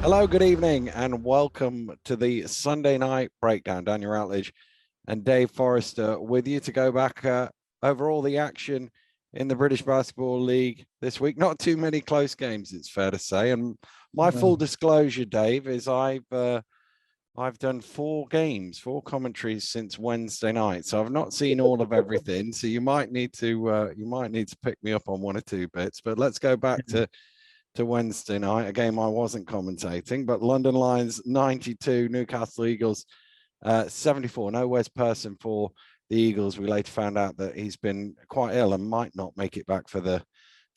Hello, good evening, and welcome to the Sunday night breakdown. Daniel Routledge and Dave Forrester with you to go back over all the action in the British Basketball League this week. Not too many close games, it's fair to say. And my full disclosure, Dave, is I've done 4 games, 4 commentaries since Wednesday night, so I've not seen all of everything. So you might need to pick me up on 1 or 2 bits. But let's go back to Wednesday night, a game I wasn't commentating, but London Lions 92, Newcastle Eagles 74. No Wes Person for the Eagles. We later found out that he's been quite ill and might not make it back for the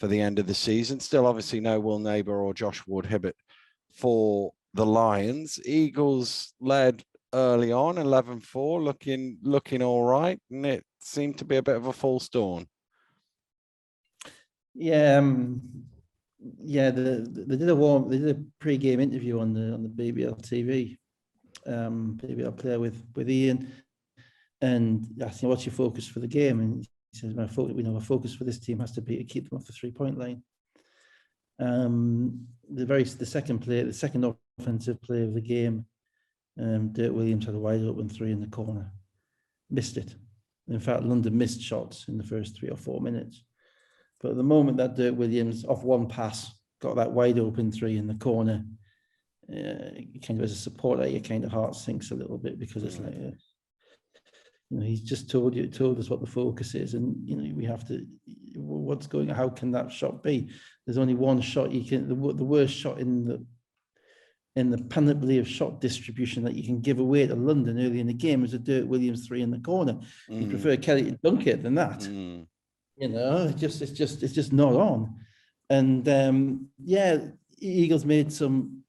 end of the season. Still, obviously, no Will Neighbour or Josh Ward-Hibbett for the Lions. Eagles led early on, 11-4, looking all right, and it seemed to be a bit of a false dawn. Yeah, they did a pre-game interview on the BBL TV, BBL player with Ian, and asked him, "What's your focus for the game?" And he says, "My focus for this team has to be to keep them off the 3-point line." The second offensive play of the game, Dirk Williams had a wide open 3 in the corner, missed it. In fact, London missed shots in the first 3 or 4 minutes. But at the moment that Dirk Williams, off one pass, got that wide open 3 in the corner, kind of as a supporter, your kind of heart sinks a little bit, because it's like, he's just told us what the focus is, and we have to. What's going? How can that shot be? There's only one shot you can. The worst shot in the panoply of shot distribution that you can give away to London early in the game is a Dirk Williams 3 in the corner. You prefer Kelly to dunk it than that. It's just not on. And Eagles made some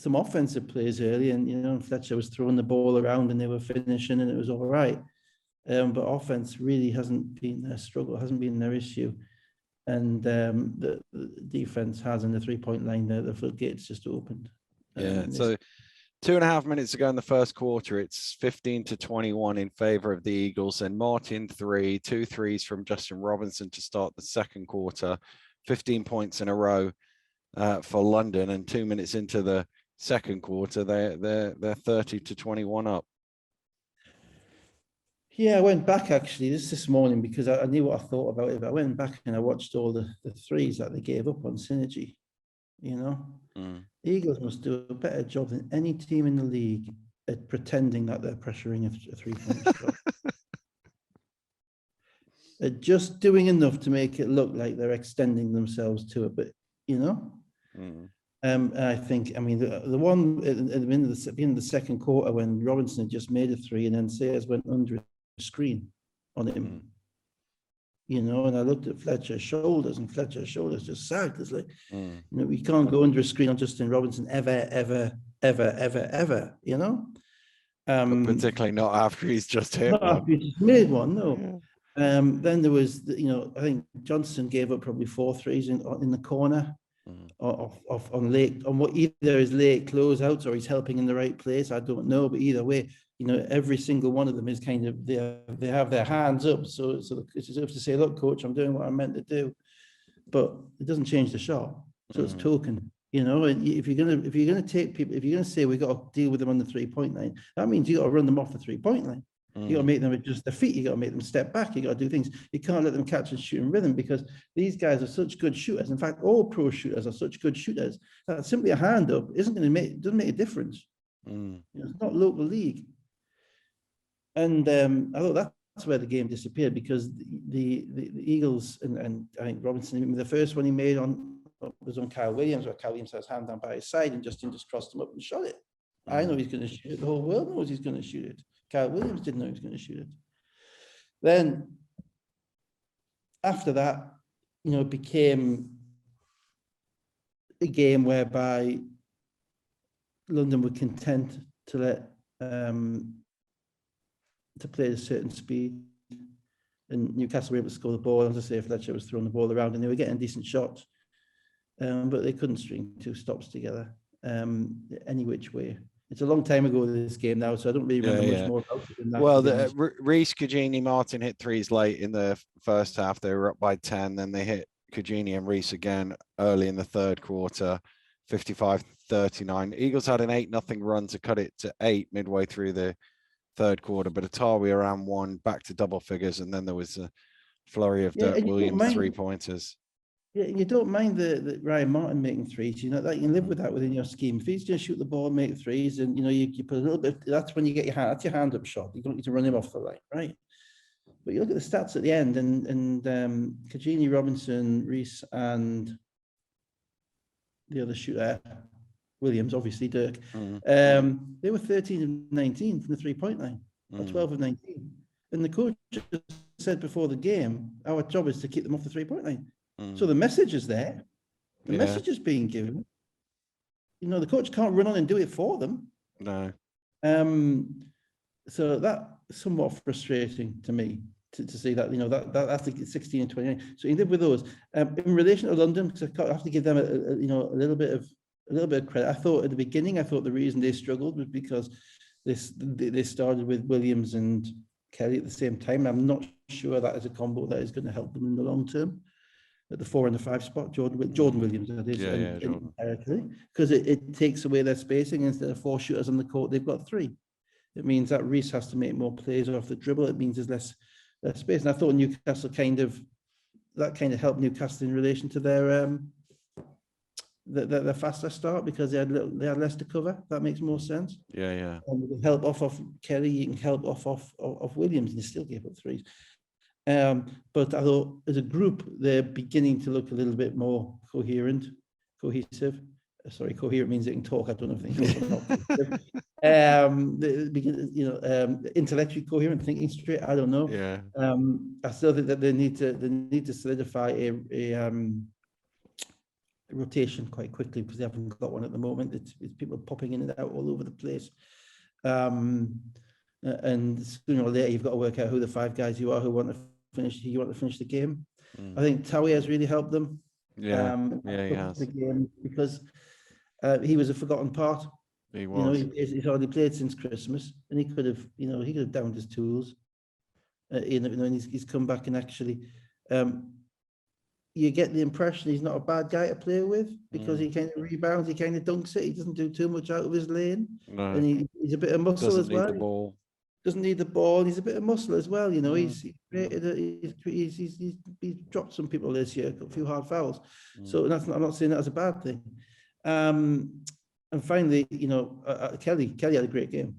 offensive plays early, and Fletcher was throwing the ball around and they were finishing, and it was all right. But offense really hasn't been their struggle, hasn't been their issue. And the defense has, in the 3-point line, the floodgates just opened. So 2.5 minutes ago in the first quarter, it's 15-21 in favor of the Eagles, and Martin 2 threes from Justin Robinson to start the second quarter, 15 points in a row for London. And 2 minutes into the second quarter, they're 30-21 up. Yeah, I went back actually this morning because I knew what I thought about it, but I went back and I watched all the threes that they gave up on Synergy. Eagles must do a better job than any team in the league at pretending that they're pressuring a 3-point shot. They're just doing enough to make it look like they're extending themselves to it, but I think, the one at the end of the second quarter, when Robinson had just made a 3 and then Sayers went under a screen on him. And I looked at Fletcher's shoulders, and Fletcher's shoulders just sagged. It's like, we can't go under a screen on Justin Robinson ever. Particularly not after he's just hit one. After he just made one, no. Yeah. Then there was, I think Johnson gave up probably 4 threes in the corner, on what either is late closeouts or he's helping in the right place. I don't know, but either way, every single one of them is kind of, they have their hands up. So it's as if to say, look, coach, I'm doing what I'm meant to do, but it doesn't change the shot. So it's token, and if you're gonna take people, if you're gonna say we got to deal with them on the 3-point line, that means you got to run them off the 3-point line. You got to make them adjust their feet. You got to make them step back. You got to do things. You can't let them catch and shoot in rhythm, because these guys are such good shooters. In fact, all pro shooters are such good shooters that simply a hand up doesn't make a difference. It's not local league. And I thought that's where the game disappeared, because the Eagles and I think Robinson, the first one he made was on Kyle Williams, where Kyle Williams has his hand down by his side and Justin just crossed him up and shot it. I know he's going to shoot it. The whole world knows he's going to shoot it. Kyle Williams didn't know he was going to shoot it. Then after that, it became a game whereby London were content to let to play at a certain speed, and Newcastle were able to score the ball. As I say, Fletcher was throwing the ball around, and they were getting decent shots, but they couldn't string 2 stops together any which way. It's a long time ago, this game now, so I don't really remember much more about it than that. Well, Reece, Cugini, Martin hit 3s late in the first half. They were up by 10. Then they hit Cugini and Reece again early in the third quarter. 55-39. Eagles had an 8-0 run to cut it to 8 midway through the third quarter, but Atawi around 1 back to double figures, and then there was a flurry of Dirk Williams 3-pointers. Yeah, and you don't mind the Ryan Martin making threes. You know that you can live with that within your scheme. If he's going to shoot the ball and make threes, and you put a little bit. That's when you get that's your hand up shot. You don't need to run him off the line, right? But you look at the stats at the end, and Kajini, Robinson, Reese, and the other shooter, Williams, obviously Dirk. They were 13 of 19 from the 3-point line, or 12 of 19. And the coach said before the game, our job is to keep them off the 3-point line. So the message is there. The message is being given. The coach can't run on and do it for them. No. So that's somewhat frustrating to me to see that, that's the 16 and 29. So you live with those. In relation to London, because I have to give them a little bit of credit. I thought at the beginning, the reason they struggled was because they started with Williams and Kelly at the same time. I'm not sure that is a combo that is going to help them in the long term. At the 4 and the 5 spot, Jordan Williams, that is, because it takes away their spacing. Instead of 4 shooters on the court, they've got 3. It means that Reese has to make more plays off the dribble. It means there's less space. And I thought Newcastle kind of helped Newcastle in relation to their faster start, because they had less to cover. That makes more sense. Yeah. And you can help off Kelly, you can help off Williams, and you still gave up threes. But I thought as a group, they're beginning to look a little bit more cohesive. Sorry, coherent means they can talk. I don't know if they can talk. Intellectually coherent, thinking straight. I don't know. Yeah. I still think that they need to solidify a rotation quite quickly, because they haven't got one at the moment. It's people popping in and out all over the place. And sooner or later, you've got to work out who the 5 guys you are who want to finish the game. I think Tawi has really helped them. He has. The game, because he was a forgotten part. He was. He's hardly played since Christmas, and he could have downed his tools. And he's come back, and actually, you get the impression he's not a bad guy to play with, because he kind of rebounds, he kind of dunks it. He doesn't do too much out of his lane, and he's a bit of muscle as well. Doesn't need the ball. He's a bit of muscle as well. He's dropped some people this year, a few hard fouls. So I'm not saying that as a bad thing. And finally, Kelly had a great game.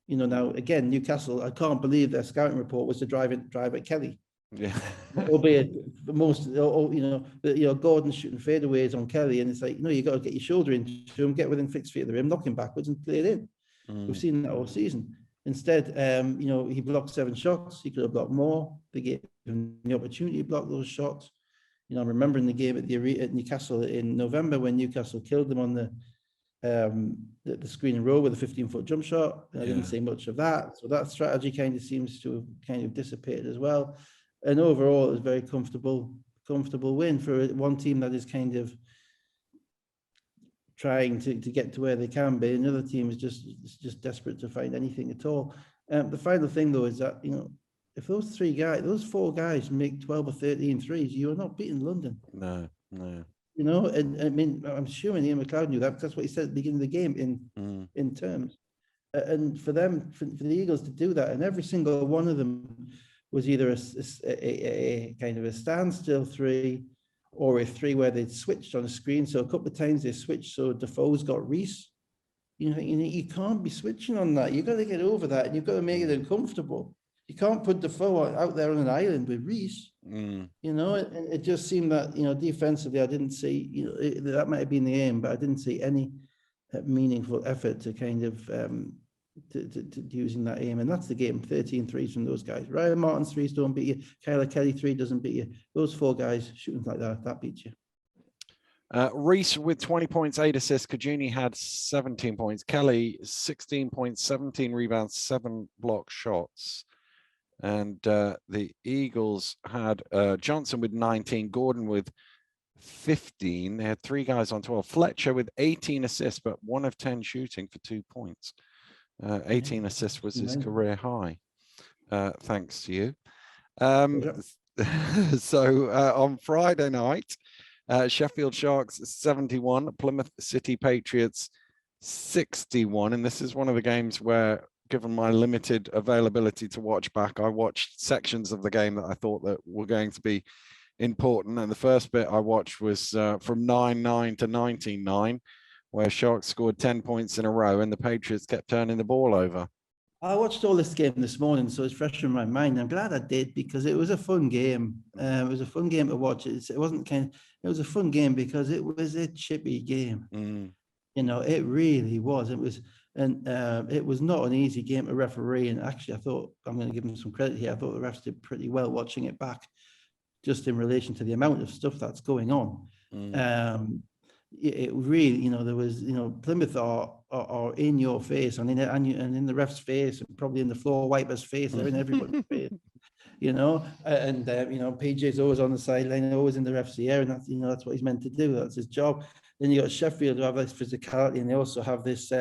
Now again, Newcastle, I can't believe their scouting report was to drive at Kelly. Yeah. Albeit most, Gordon shooting fadeaways on Kelly, and it's like, you got to get your shoulder into him, get within 6 feet of the rim, knock him backwards, and play it in. We've seen that all season. Instead, he blocked 7 shots. He could have blocked more. They gave him the opportunity to block those shots. I'm remembering the game at Newcastle in November, when Newcastle killed them on the screen and roll with a 15-foot jump shot. I didn't say much of that. So that strategy kind of seems to have dissipated as well. And overall, it was a very comfortable win for one team that is kind of trying to get to where they can be. Another team is just desperate to find anything at all. The final thing, though, is that, if those 4 guys make 12 or 13 threes, you are not beating London. No. And I mean, I'm assuming Ian McLeod knew that, because that's what he said at the beginning of the game in terms. And for the Eagles to do that, and every single one of them was either a kind of a standstill 3, or a 3 where they'd switched on a screen. So a couple of times they switched, so Defoe's got Reese. You can't be switching on that. You've got to get over that, and you've got to make it uncomfortable. You can't put Defoe out there on an island with Reese. It just seemed that, defensively, I didn't see, that might have been the aim, but I didn't see any meaningful effort to kind of to using that aim. And that's the game. 13 threes from those guys. Ryan Martin's threes don't beat you. Kyler Kelly 3 doesn't beat you. Those 4 guys shooting like that beats you. Reese with 20 points, 8 assists. Kajuni had 17 points. Kelly 16 points, 17 rebounds, 7 block shots. And the Eagles had Johnson with 19, Gordon with 15. They had 3 guys on 12. Fletcher with 18 assists, but 1 of 10 shooting for 2 points. 18 assists was his career high. Thanks to you. So on Friday night, Sheffield Sharks 71, Plymouth City Patriots 61. And this is one of the games where, given my limited availability to watch back, I watched sections of the game that I thought that were going to be important. And the first bit I watched was from 9-9 to 19-9, where Sharks scored 10 points in a row and the Patriots kept turning the ball over. I watched all this game this morning, so it's fresh in my mind. I'm glad I did, because it was a fun game. It was a fun game to watch. It was a fun game because it was a chippy game. You know, it really was. It was not an easy game to referee. And actually, I thought, I'm going to give them some credit here, I thought the refs did pretty well watching it back, just in relation to the amount of stuff that's going on. It really, you know, there was, you know, Plymouth are in your face and in the ref's face, and probably in the floor wiper's face. They're in everybody's face, you know. And you know, PJ's always on the sideline, always in the ref's ear, and that's, you know, that's what he's meant to do. That's his job. Then you got Sheffield, who have this physicality, and they also have this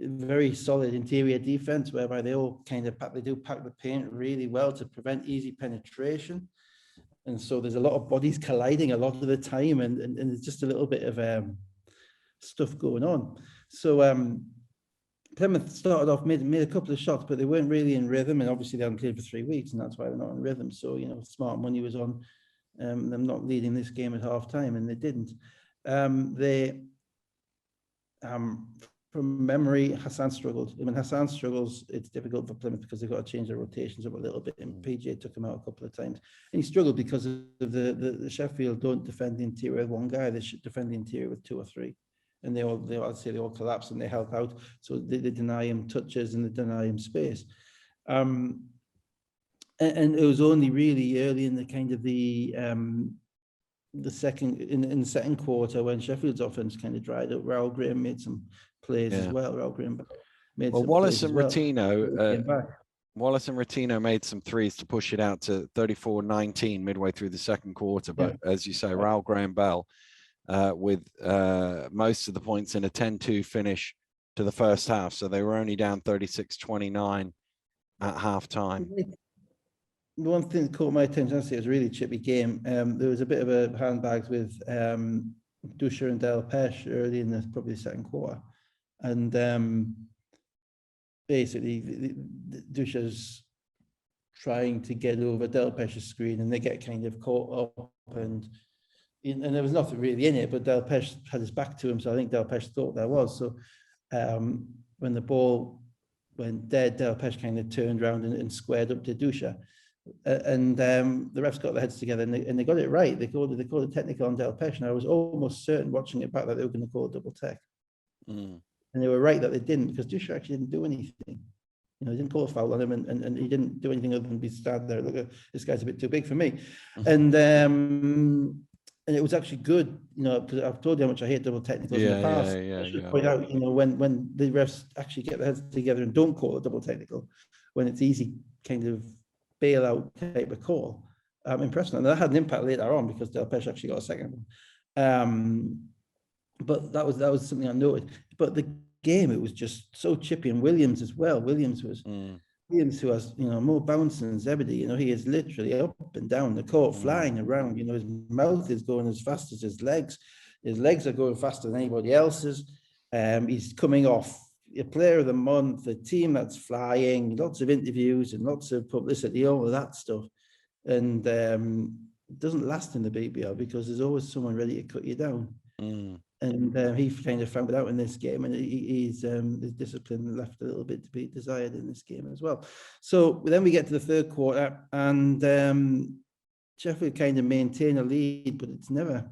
very solid interior defense, whereby they all kind of pack the paint really well to prevent easy penetration. And so there's a lot of bodies colliding a lot of the time, and there's just a little bit of stuff going on. So Plymouth started off, made a couple of shots, but they weren't really in rhythm, and obviously they haven't played for 3 weeks, and that's why they're not in rhythm. So, you know, smart money was on them not leading this game at half time, and they didn't. From memory, Hassan struggled. When Hassan struggles, it's difficult for Plymouth because they've got to change their rotations up a little bit. And PJ took him out a couple of times, and he struggled because of the Sheffield don't defend the interior with one guy; they should defend the interior with 2 or 3, and they all collapse and they help out. So they deny him touches and they deny him space. And it was only really early in the kind of the second quarter, when Sheffield's offense kind of dried up. Raoul Graham made some plays as well. Raoul Graham made some Wallace plays and Ratino. Wallace and Ratino made some threes to push it out to 34-19 midway through the second quarter. But as you say, Raoul Graham Bell with most of the points in a 10-2 finish to the first half. So they were only down 36-29 at halftime. The one thing that caught my attention, I say it was a really chippy game. There was a bit of a handbags with Dusha and Del Pesh early in probably the second quarter. And basically, Dusha's trying to get over Del Pesh's screen, and they get kind of caught up, and there was nothing really in it, but Del Pesh had his back to him, so I think Del Pesh thought there was. So when the ball went dead, Del Pesh kind of turned around and squared up to Dusha. And the refs got their heads together, and they got it right. They called it technical on Del Pesh, and I was almost certain watching it back that they were going to call a double tech. And they were right that they didn't, because Dusha actually didn't do anything. You know, he didn't call a foul on him, and he didn't do anything other than be standing there. Look, this guy's a bit too big for me. And it was actually good, you know, because I've told you how much I hate double technicals in the past. I should point out, you know, when the refs actually get their heads together and don't call a double technical, when it's easy kind of bailout type of call, impressive. And that had an impact later on because Del Pesh actually got a second one. But that was something I noted. But the game, it was just so chippy, and Williams as well. Williams, who has, you know, more bounce than Zebedee. You know, he is literally up and down the court, flying around. You know, his mouth is going as fast as his legs. His legs are going faster than anybody else's. He's coming off a player of the month, a team that's flying, lots of interviews and lots of publicity, all of that stuff. And it doesn't last in the BBL because there's always someone ready to cut you down. And he kind of found it out in this game, and his discipline left a little bit to be desired in this game as well. So then we get to the third quarter, and Sheffield kind of maintain a lead, but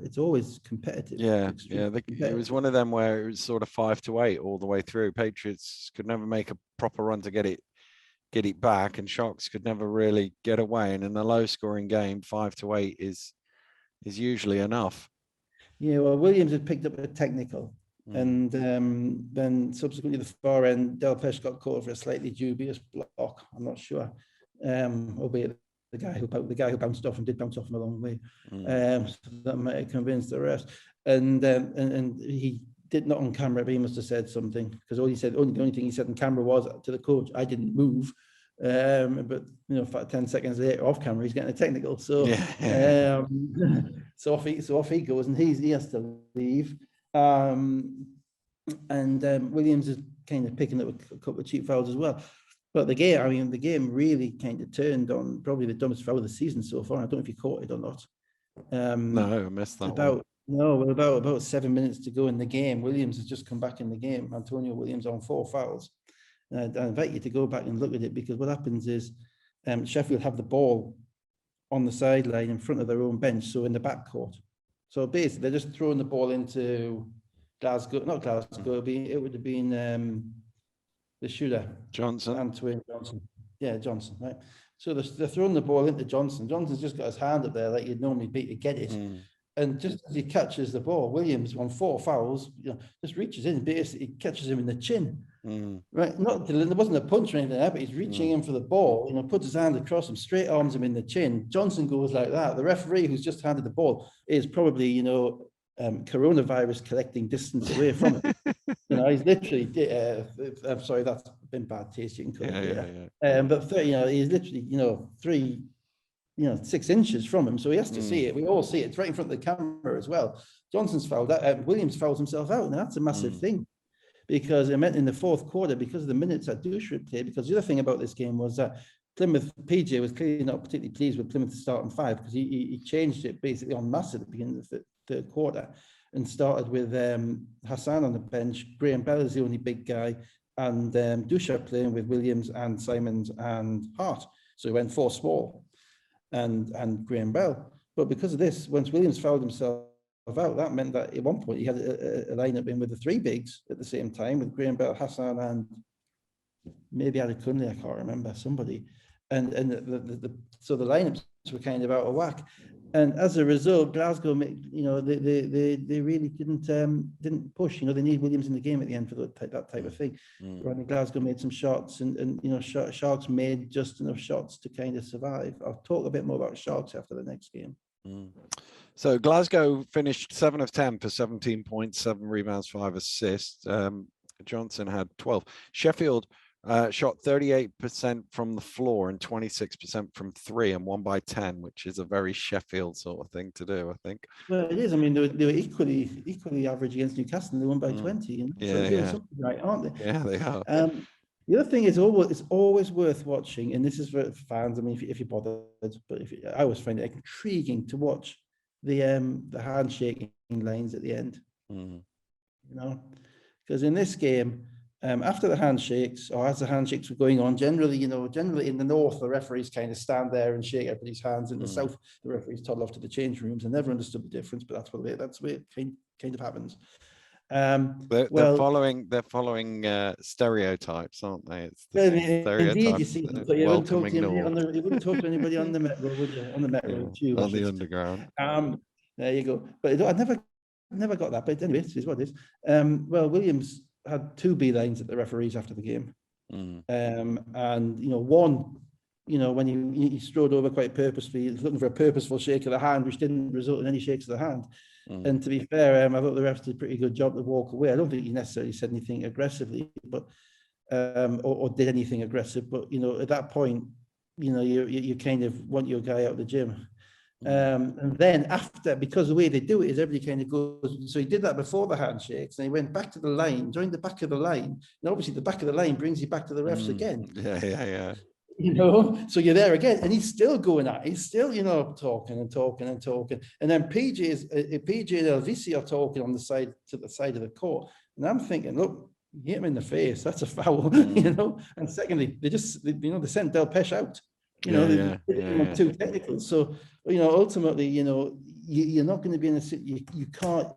it's always competitive. It was one of them where it was sort of 5-8 all the way through. Patriots could never make a proper run to get it back, and Sharks could never really get away. And in a low scoring game, 5-8 is usually enough. Yeah, well, Williams had picked up a technical, and then subsequently the far end, Del Pesh got caught for a slightly dubious block. I'm not sure, albeit the guy who bounced off and did bounce off him a long way. So that might have convinced the rest. And he did not on camera, but he must have said something, because the only thing he said on camera was to the coach, "I didn't move." But you know, 10 seconds later, off camera, he's getting a technical. So So off he goes, and he has to leave. Williams is kind of picking up a couple of cheap fouls as well. But the game really kind of turned on probably the dumbest foul of the season so far. I don't know if you caught it or not. No, I missed that one. About 7 minutes to go in the game. Williams has just come back in the game. Antonio Williams on 4 fouls. I invite you to go back and look at it, because what happens is Sheffield have the ball on the sideline in front of their own bench, so in the back court. So basically, they're just throwing the ball into Glasgow, not Glasgow, it would have been the shooter. Johnson. Antoine Johnson. Yeah, Johnson, right? So they're throwing the ball into Johnson. Johnson's just got his hand up there like you'd normally be to get it. And just as he catches the ball, Williams, on 4 fouls, just reaches in and basically catches him in the chin. Right? There wasn't a punch or anything like that, but he's reaching in for the ball, puts his hand across him, straight arms him in the chin. Johnson goes like that. The referee who's just handed the ball is probably, coronavirus collecting distance away from it. He's literally, I'm sorry, that's been bad taste. You can call it. But he's literally, 6 inches from him, so he has to see it. We all see it. It's right in front of the camera as well. Johnson's fouled. Williams fouls himself out, and that's a massive thing, because it meant in the 4th quarter, because of the minutes that Douche played. Because the other thing about this game was that Plymouth, PJ was clearly not particularly pleased with Plymouth starting 5, because he changed it basically en masse at the beginning of the 3rd quarter, and started with Hassan on the bench. Graham Bell is the only big guy, and Douche playing with Williams and Simons and Hart. So he went 4 small. And Graham Bell. But because of this, once Williams fouled himself out, that meant that at one point he had a lineup in with the 3 bigs at the same time, with Graham Bell, Hassan, and maybe Alec Cunley, I can't remember, somebody. So the lineups were kind of out of whack. And as a result, Glasgow, they really didn't push. They need Williams in the game at the end for that type of thing. Right? Glasgow made some shots, and Sharks made just enough shots to kind of survive. I'll talk a bit more about Sharks after the next game. So Glasgow finished 7 of 10 for 17 points, 7 rebounds, 5 assists. Johnson had 12. Sheffield shot 38% from the floor and 26% from 3, and won by 10, which is a very Sheffield sort of thing to do, I think. Well, it is. I mean, they were equally average against Newcastle, and they won by 20. So they're doing something right, aren't they? Yeah, they are. The other thing is, it's always worth watching, and this is for fans. I mean, if you're bothered, but I always find it intriguing to watch the handshaking lines at the end. Because in this game, after the handshakes, or as the handshakes were going on, generally in the north, the referees kind of stand there and shake everybody's hands. In the south, the referees toddle off to the change rooms. I never understood the difference, but that's the way it kind of happens. They're following stereotypes, aren't they? It's indeed, you see, but you wouldn't talk to anybody on the Metro, would you? On the Metro tube, on the underground. There you go. But I never got that. But anyway, it is what it is. Williams had 2 beelines at the referees after the game, and one, when he strode over quite purposefully, he was looking for a purposeful shake of the hand, which didn't result in any shakes of the hand. And to be fair, I thought the refs did a pretty good job to walk away. I don't think he necessarily said anything aggressively, but or did anything aggressive. But at that point, you kind of want your guy out of the gym. And then after, because the way they do it is everybody kind of goes, so he did that before the handshakes, and he went back to the line, joined the back of the line, and obviously the back of the line brings you back to the refs again. Yeah. So you're there again, and he's still going at it. He's still, talking. And then PJ and LVC are talking on the side to the side of the court. And I'm thinking, look, you hit him in the face, that's a foul, And secondly, they sent Del Pesh out. They're too technical. So, ultimately, you're not going to be in a you can't,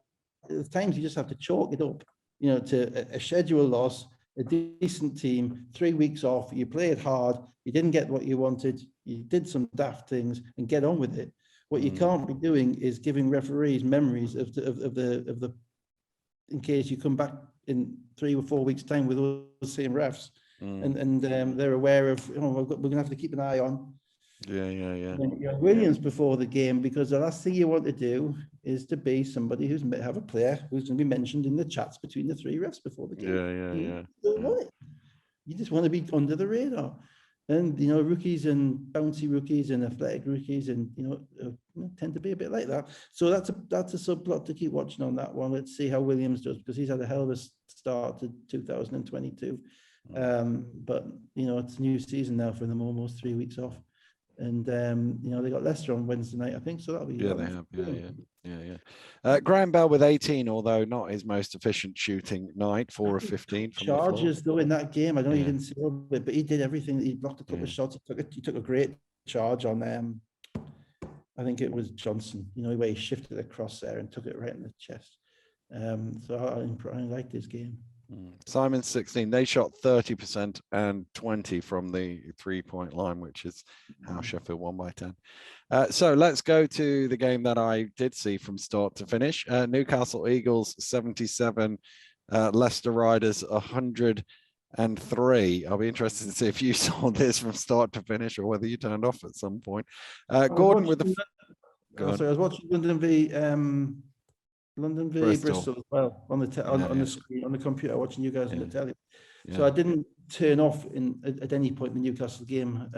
at times you just have to chalk it up, to a schedule loss, a decent team, 3 weeks off, you played hard, you didn't get what you wanted, you did some daft things, and get on with it. What you can't be doing is giving referees memories of the in case you come back in 3 or 4 weeks' time with those same refs. And they're aware of, we're going to have to keep an eye on. Yeah. Williams before the game, because the last thing you want to do is to be somebody have a player who's going to be mentioned in the chats between the 3 refs before the game. Yeah. You don't want it. You just want to be under the radar. And, rookies and bouncy rookies and athletic rookies and, tend to be a bit like that. So that's a subplot to keep watching on that one. Let's see how Williams does, because he's had a hell of a start to 2022. But, it's a new season now for them, almost 3 weeks off. And, they got Leicester on Wednesday night, I think. So that'll be. Yeah, they have. Yeah. Graham Bell with 18, although not his most efficient shooting night, 4 of 15 from Charges, though, in that game. I know you didn't see all of it, but he did everything. He blocked a couple of shots. He took a great charge on I think it was Johnson, where he shifted across there and took it right in the chest. So I liked his game. Simon's 16. They shot 30% and 20 from the 3-point line, which is how Sheffield won by 10. So let's go to the game that I did see from start to finish. Newcastle Eagles 77, Leicester Riders 103. I'll be interested to see if you saw this from start to finish or whether you turned off at some point. Gordon with the. I was watching London v Bristol as well on the screen, on the computer, watching you guys on the telly. So I didn't turn off at any point in the Newcastle game,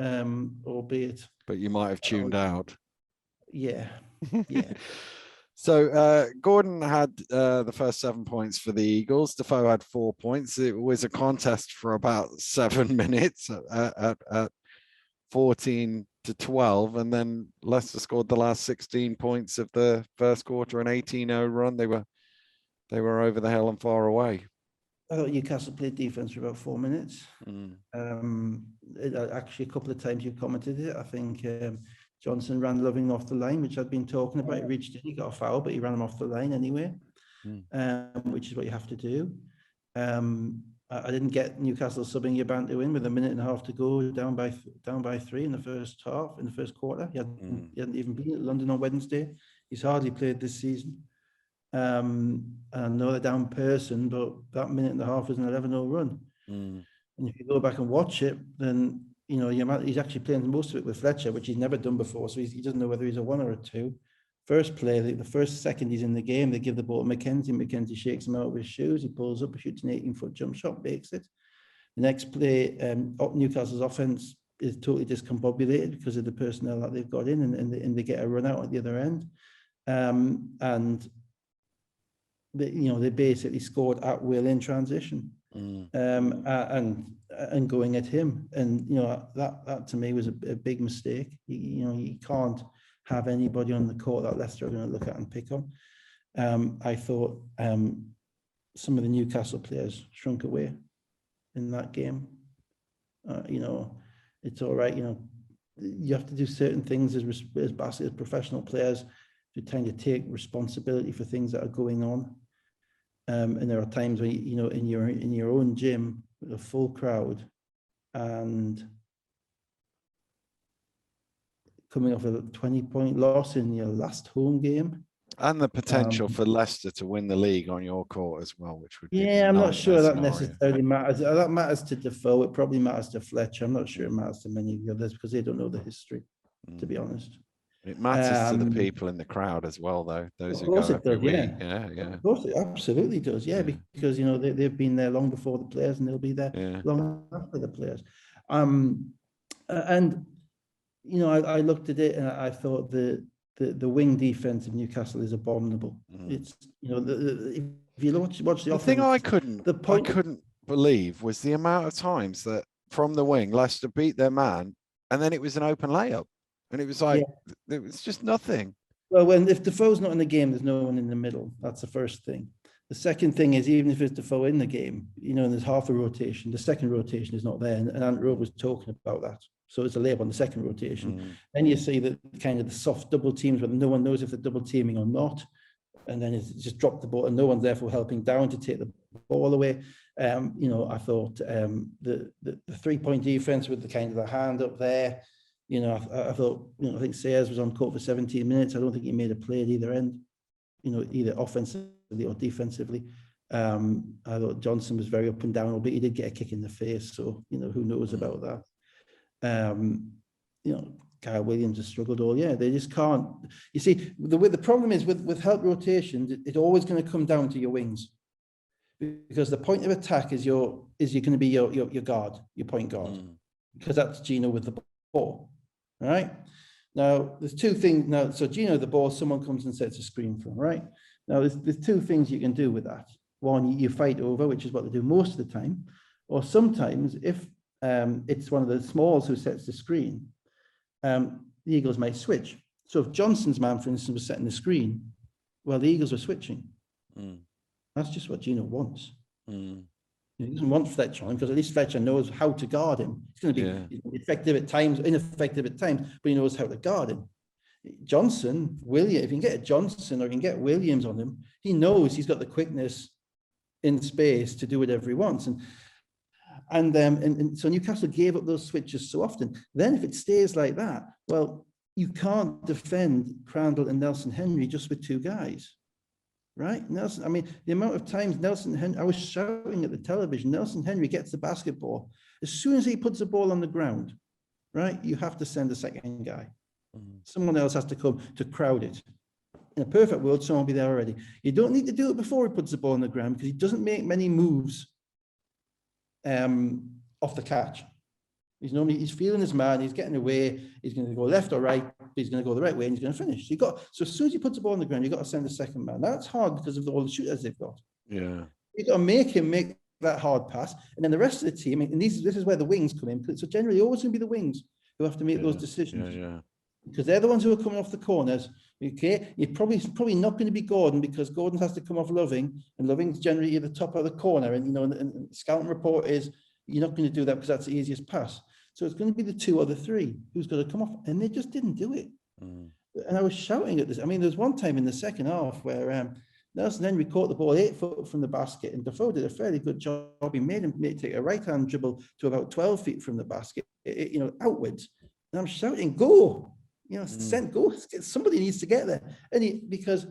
albeit. But you might have tuned out. Yeah. So Gordon had the first 7 points for the Eagles. Defoe had 4 points. It was a contest for about 7 minutes at 14-12, and then Leicester scored the last 16 points of the first quarter, an 18-0 run. They were over the hill and far away. I thought Newcastle played defense for about 4 minutes. Actually, a couple of times you commented it. I think Johnson ran Loving off the line, which I'd been talking about. He reached in, he got a foul, but he ran him off the line anyway, which is what you have to do. I didn't get Newcastle subbing Yabantu in with a minute and a half to go, down by 3 in the first half, in the first quarter. He hadn't even been at London on Wednesday. He's hardly played this season. And I know they're down person, but that minute and a half was an 11-0 run. And if you go back and watch it, then he's actually playing most of it with Fletcher, which he's never done before. So he doesn't know whether he's a 1 or a 2. First play, the first second he's in the game, they give the ball to McKenzie. McKenzie shakes him out of his shoes. He pulls up, shoots an 18-foot jump shot, makes it. The next play, Newcastle's offense is totally discombobulated because of the personnel that they've got in, and they get a run out at the other end. And they basically scored at will in transition, and going at him. And that to me was a big mistake. You can't have anybody on the court that Leicester are going to look at and pick on. I thought some of the Newcastle players shrunk away in that game. It's all right. You have to do certain things as professional players to kind of take responsibility for things that are going on. And there are times when in your own gym with a full crowd and coming off a 20-point loss in your last home game. And the potential for Leicester to win the league on your court as well, which would be I'm not sure that necessarily matters. That matters to Defoe. It probably matters to Fletcher. I'm not sure it matters to many of the others because they don't know the history, to be honest. It matters to the people in the crowd as well, though. Those who go every week. Yeah. Of course, it absolutely does. Yeah, because they've been there long before the players, and they'll be there long after the players. I looked at it and I thought the wing defense of Newcastle is abominable. It's if you watch the offense, thing I couldn't believe was the amount of times that from the wing Leicester beat their man, and then it was an open layup, and it was like it was just nothing. Well, if Defoe's not in the game, there's no one in the middle. That's the first thing. The second thing is, even if it's Defoe in the game, and there's half a rotation, the second rotation is not there, and Ant Rowe was talking about that. So it's a layup on the second rotation. Then you see that kind of the soft double teams where no one knows if they're double teaming or not. And then it's just drop the ball and no one's therefore helping down to take the ball away. I thought the 3-point defense with the kind of the hand up there, I thought, I think Sayers was on court for 17 minutes. I don't think he made a play at either end, either offensively or defensively. I thought Johnson was very up and down, but he did get a kick in the face. So, who knows about that? Kyle Williams has struggled all year. They just can't. You see, the problem is with help rotations, it's always going to come down to your wings, because the point of attack is you're going to be your guard, your point guard. because that's Gino with the ball. All right. Now, there's two things. Now, so Gino the ball, someone comes and sets a screen for him, right? Now, there's two things you can do with that. One, you fight over, which is what they do most of the time. Or sometimes, if it's one of the smalls who sets the screen, the Eagles might switch. So if Johnson's man, for instance, was setting the screen, well, the Eagles were switching. That's just what Gino wants. He doesn't want Fletcher on because at least Fletcher knows how to guard him. He's going to be effective at times, ineffective at times, but he knows how to guard him. Johnson, Williams, if you can get Johnson or you can get Williams on him, he knows he's got the quickness in space to do whatever he wants. And so Newcastle gave up those switches so often. Then if it stays like that, well, you can't defend Crandall and Nelson Henry just with two guys. Right, Nelson. I mean, the amount of times Nelson Henry, I was shouting at the television, Nelson Henry gets the basketball. As soon as he puts the ball on the ground, right, you have to send a second guy. Someone else has to come to crowd it. In a perfect world, someone will be there already. You don't need to do it before he puts the ball on the ground because he doesn't make many moves off the catch. He's feeling his man, he's getting away, he's going to go left or right, he's going to go the right way and he's going to finish. So as soon as he puts the ball on the ground, you've got to send a second man. That's hard because of all the shooters they've got. Yeah. You've got to make him make that hard pass. And then the rest of the team, and this is where the wings come in. So generally always going to be the wings who have to make those decisions. Because they're the ones who are coming off the corners. Okay, you're probably not going to be Gordon because Gordon has to come off Loving, and Loving's generally at the top of the corner. And and scouting report is you're not going to do that because that's the easiest pass. So it's going to be the two or the three who's going to come off, and they just didn't do it. And I was shouting at this. I mean, there's one time in the second half where Nelson Henry caught the ball 8 foot from the basket, and Defoe did a fairly good job. He made him take a right-hand dribble to about 12 feet from the basket, outwards. And I'm shouting, "Go! Send go! Somebody needs to get there." And because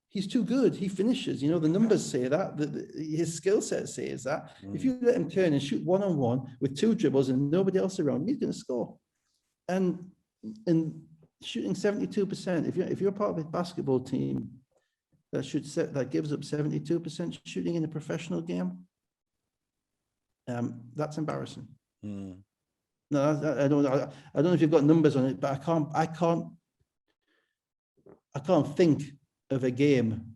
he's too good, he finishes. The numbers say that. His skill set says that. If you let him turn and shoot one-on-one with 2 dribbles and nobody else around, he's going to score. And shooting 72%. If you're part of a basketball team that gives up 72% shooting in a professional game, that's embarrassing. No, I don't know if you've got numbers on it, but I can't think of a game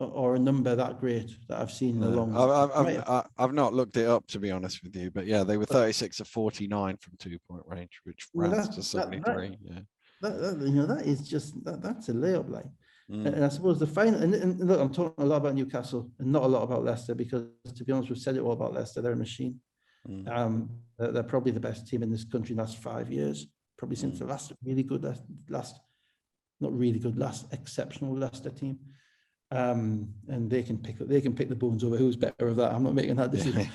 or a number that great that I've seen in a long time. I've not looked it up, to be honest with you, but yeah, they were 36 of 49 from 2-point range, which rounds to 73. That is just that's a layup line. And I suppose the final, and look, I'm talking a lot about Newcastle and not a lot about Leicester because, to be honest, we've said it all about Leicester. They're a machine. They're probably the best team in this country in the last 5 years, probably since the last exceptional Leicester team. And they can pick the bones over who's better of that. I'm not making that decision.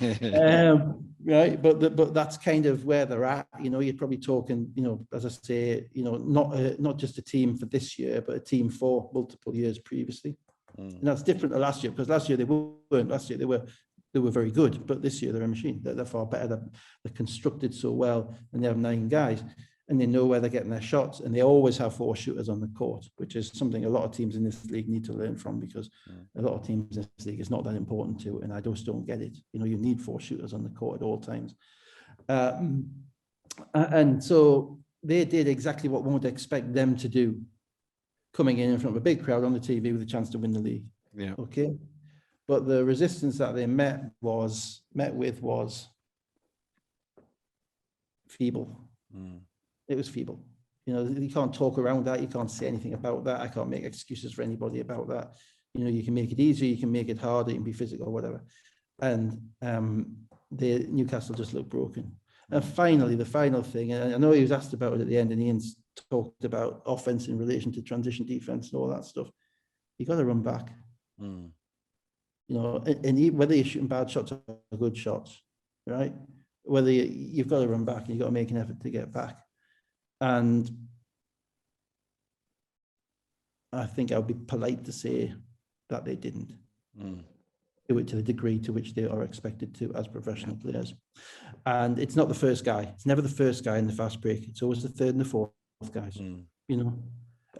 Right, but that's kind of where they're at. You're probably talking, as I say, not just a team for this year, but a team for multiple years previously. And that's different to last year, because last year they weren't. Last year they were very good, but this year they're a machine. They're far better. They're constructed so well, and they have 9 guys. And they know where they're getting their shots, and they always have 4 shooters on the court, which is something a lot of teams in this league need to learn from, because a lot of teams in this league is not that important to, and I just don't get it. You need 4 shooters on the court at all times. And so they did exactly what one would expect them to do, coming in front of a big crowd on the TV with a chance to win the league. Yeah. Okay. But the resistance that they met with was feeble. It was feeble. You can't talk around that. You can't say anything about that. I can't make excuses for anybody about that. You can make it easier, you can make it harder, you can be physical, whatever. And Newcastle just looked broken. And finally, the final thing, and I know he was asked about it at the end, and Ian's talked about offense in relation to transition defense and all that stuff. You got to run back. And whether you're shooting bad shots or good shots, right? Whether you've got to run back and you've got to make an effort to get back. And I think I would be polite to say that they didn't do it to the degree to which they are expected to as professional players. And it's not the first guy. It's never the first guy in the fast break. It's always the third and the fourth guys, And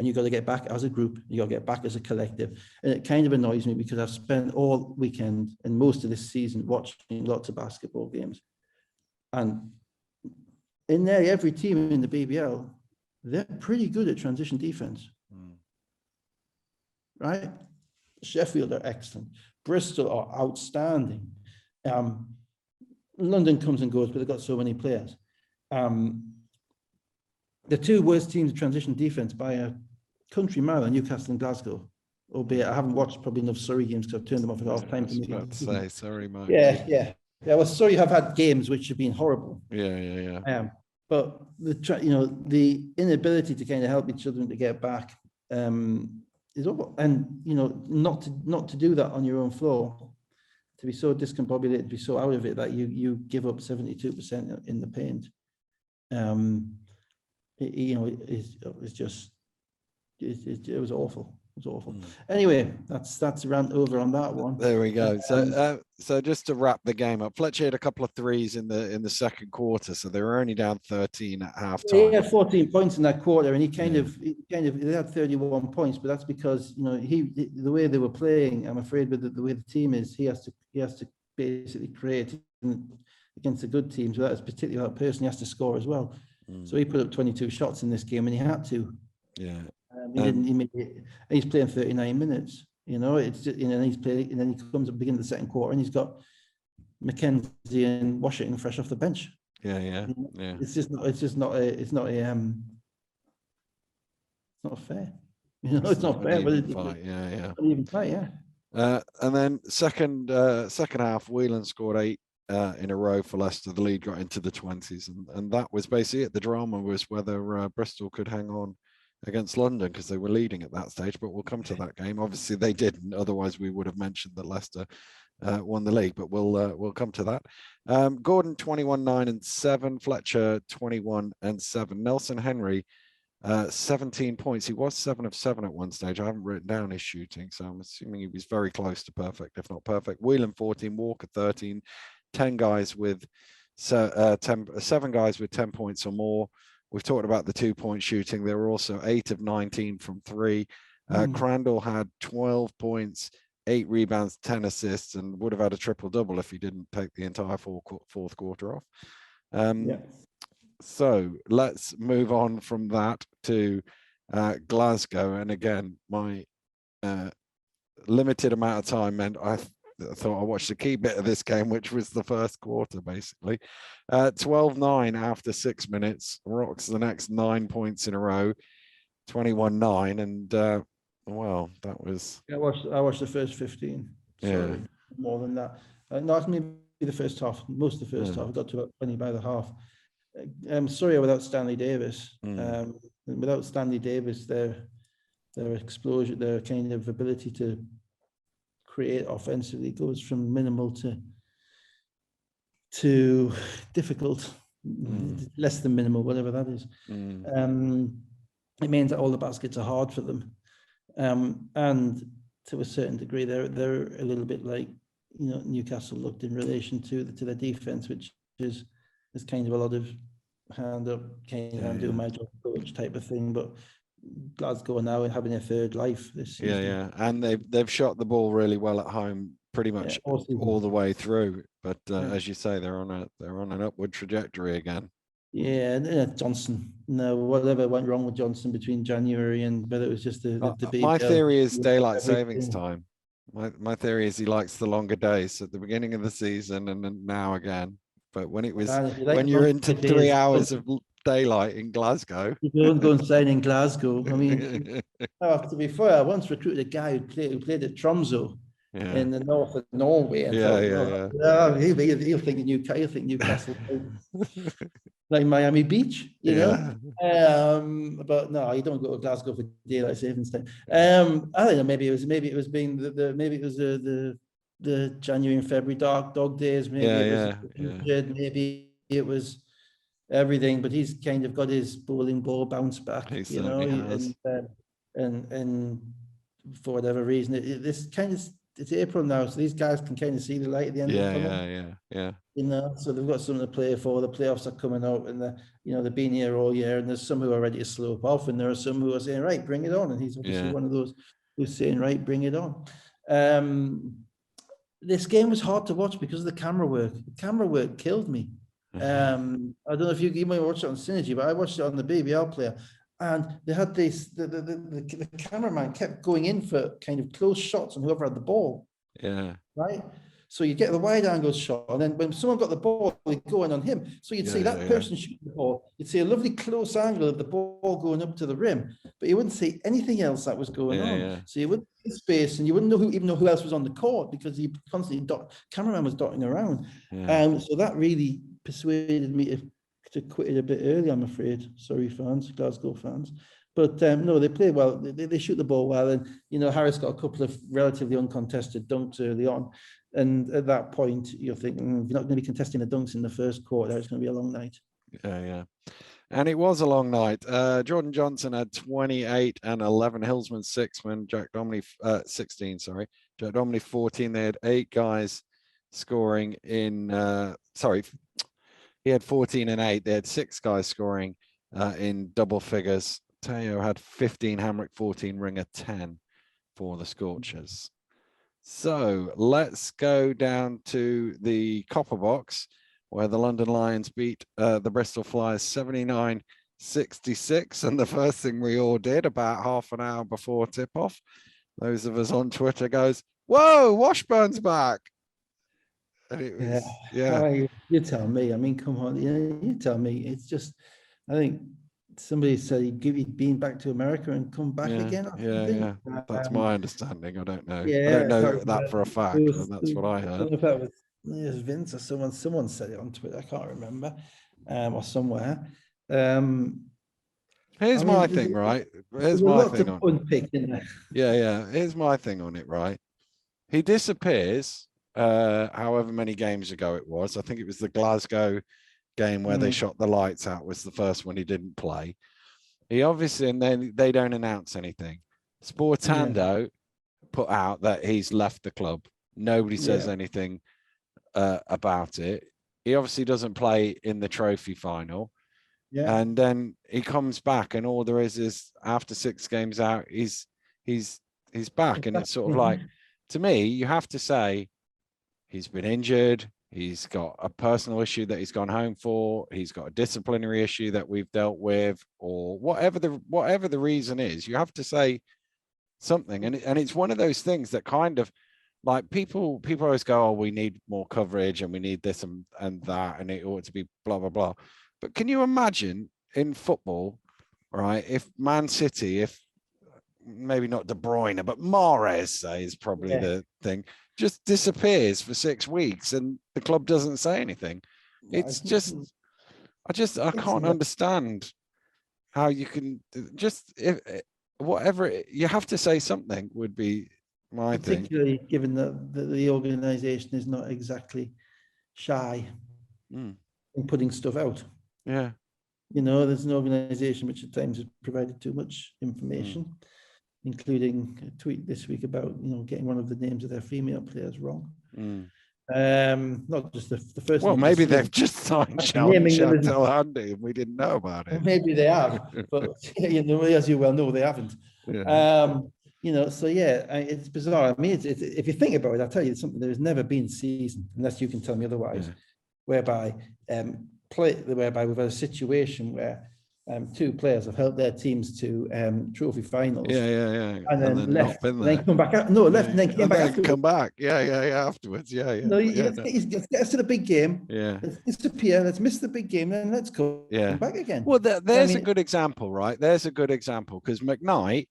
you've got to get back as a group. You got to get back as a collective. And it kind of annoys me because I've spent all weekend and most of this season watching lots of basketball games. And in there, every team in the BBL, they're pretty good at transition defense. Right? Sheffield are excellent. Bristol are outstanding. London comes and goes, but they've got so many players. The two worst teams in transition defense by a country mile are Newcastle and Glasgow. Albeit I haven't watched probably enough Surrey games because I've turned them off at half time. I was about to say, sorry, mate. Yeah. Well, Surrey have had games which have been horrible. Yeah. But the inability to kind of help each other and to get back is awful. And not to do that on your own floor, to be so discombobulated, to be so out of it that you give up 72% in the paint. It was awful. It was awful. Anyway, that's a rant over on that one. There we go. So just to wrap the game up, Fletcher had a couple of threes in the second quarter, so they were only down 13 at halftime. He had 14 points in that quarter, and they had 31 points, but that's because the way they were playing. I'm afraid with the way the team is, he has to basically create against the good teams. So that's particularly that person. He has to score as well. So he put up 22 shots in this game, and he had to. Yeah. He's playing 39 minutes. It's just, and he's playing, and then he comes at the beginning of the second quarter, and he's got Mackenzie and Washington fresh off the bench. Yeah. It's not fair. It's not fair. But it's fight. Yeah. Not even fight. Yeah. And then second half, Whelan scored 8 in a row for Leicester. The lead got into the 20s, and that was basically it. The drama was whether Bristol could hang on against London because they were leading at that stage, but we'll come to that game. Obviously they didn't, otherwise we would have mentioned that Leicester won the league, but we'll come to that. Gordon 21-9-7, Fletcher 21-7, Nelson Henry 17 points. He was 7 of 7 at one stage. I haven't written down his shooting, so I'm assuming he was very close to perfect, if not perfect. Whelan 14, Walker 13, 7 guys with 10 points or more. We've talked about the 2-point shooting. There were also 8 of 19 from 3. Crandall had 12 points, 8 rebounds, 10 assists, and would have had a triple-double if he didn't take the entire fourth quarter off. So let's move on from that to Glasgow. And again, my limited amount of time meant I thought I watched the key bit of this game, which was the first quarter, basically. 12-9 after 6 minutes. Rocks the next 9 points in a row, 21-9. And, well, that was... I watched the first 15. Sorry, more than that. Not maybe the first half, most of the first half. I got to about 20 by the half. Sorry without Stanley Davis. Without Stanley Davis, their explosion, their kind of ability to create offensively goes from minimal to difficult, less than minimal, whatever that is. It means that all the baskets are hard for them, and to a certain degree, they're a little bit like Newcastle looked in relation to their defense, which is kind of a lot of hand up, I'm doing my job coach type of thing, but Glasgow are now having their third life this season. And they've shot the ball really well at home pretty much all the way through, but as you say, they're on an upward trajectory again. Johnson, whatever went wrong with Johnson between January and whether it was just the my theory is daylight savings time. My theory is he likes the longer days at the beginning of the season and then now again. But when you're into 3 hours of daylight in Glasgow, you don't go and sign in Glasgow. I mean, to be fair, I once recruited a guy who played at Tromsø in the north of Norway. And he'll think Newcastle, like Miami Beach, you know. But no, you don't go to Glasgow for daylight savings time. I don't know. Maybe it was the January and February dog days. Maybe it was everything. But he's kind of got his bowling ball bounce back, and for whatever reason, it's April now, so these guys can kind of see the light at the end of the tunnel. So they've got something to play for. The playoffs are coming out, and they've been here all year. And there's some who are ready to slope off, and there are some who are saying, "Right, bring it on." And he's obviously one of those who's saying, "Right, bring it on." This game was hard to watch because of the camera work. The camera work killed me. I don't know if you might watch it on Synergy, but I watched it on the BBL player, and they had this. The cameraman kept going in for kind of close shots on whoever had the ball. Yeah. Right. So you get the wide angle shot, and then when someone got the ball, they go in on him. So you'd see that person shooting the ball. You'd see a lovely close angle of the ball going up to the rim, but you wouldn't see anything else that was going on. Yeah. So you wouldn't see space, and you wouldn't know even know who else was on the court because he constantly cameraman was dotting around. So that really persuaded me to quit it a bit early. I'm afraid. Sorry, fans, Glasgow fans. But no, they play well. They shoot the ball well, and Harris got a couple of relatively uncontested dunks early on. And at that point, you're thinking, if you're not going to be contesting the dunks in the first quarter, it's going to be a long night. Yeah. And it was a long night. Jordan Johnson had 28 and 11. Hillsman 6, Jack Domney 16. Sorry, Jack Domney 14. They had 8 guys scoring in. He had 14 and 8. They had 6 guys scoring in double figures. Teo had 15, Hamrick 14, Ringer 10 for the Scorchers. So let's go down to the Copper Box, where the London Lions beat the Bristol Flyers 79-66. And the first thing we all did about half an hour before tip-off, those of us on Twitter goes, "Whoa, Washburn's back." And it was, You tell me. I mean, come on, you tell me. It's just, I think somebody said he'd been back to America and come back again. Yeah. That's my understanding. I don't know. I Yeah, don't know that for a fact, but that's what I heard. I don't know if that was Vince or someone. Someone said it on Twitter. I can't remember, or somewhere. Here's my thing, right? Here's my thing on unpick, isn't there? Yeah. Here's my thing on it, right? He disappears. However many games ago it was. I think it was the Glasgow game where they shot the lights out was the first one he didn't play. He obviously, and then they don't announce anything. Sportando put out that he's left the club. Nobody says anything about it. He obviously doesn't play in the trophy final. And then he comes back, and all there is after 6 games out, he's back. And it's sort of like, to me, you have to say he's been injured. He's got a personal issue that he's gone home for. He's got a disciplinary issue that we've dealt with, or whatever the reason is. You have to say something, and it's one of those things that kind of like people always go, "Oh, we need more coverage, and we need this and that, and it ought to be blah blah blah." But can you imagine in football, right? If Man City, if maybe not De Bruyne, but Mahrez, say, is probably the thing, just disappears for 6 weeks and the club doesn't say anything. It's just, I can't understand how you can just, you have to say something would be my thing. Particularly given that the organisation is not exactly shy in putting stuff out. Yeah. There's an organisation which at times has provided too much information, including a tweet this week about, getting one of the names of their female players wrong. Not just the first. Well, maybe they've just signed Chantel Handy and we didn't know about it. Maybe they have, but as you well know, they haven't. It's bizarre. I mean, if you think about it, I'll tell you something. There's never been a season, unless you can tell me otherwise, whereby we've had a situation where 2 players have helped their teams to trophy finals. And then left, not been there. Then come back out. No, left and then came back. Afterwards. Come back. Afterwards. No, let's get us to the big game. Let's disappear. Let's miss the big game, then let's come back again. Well, there's a good example, right? There's a good example because McKnight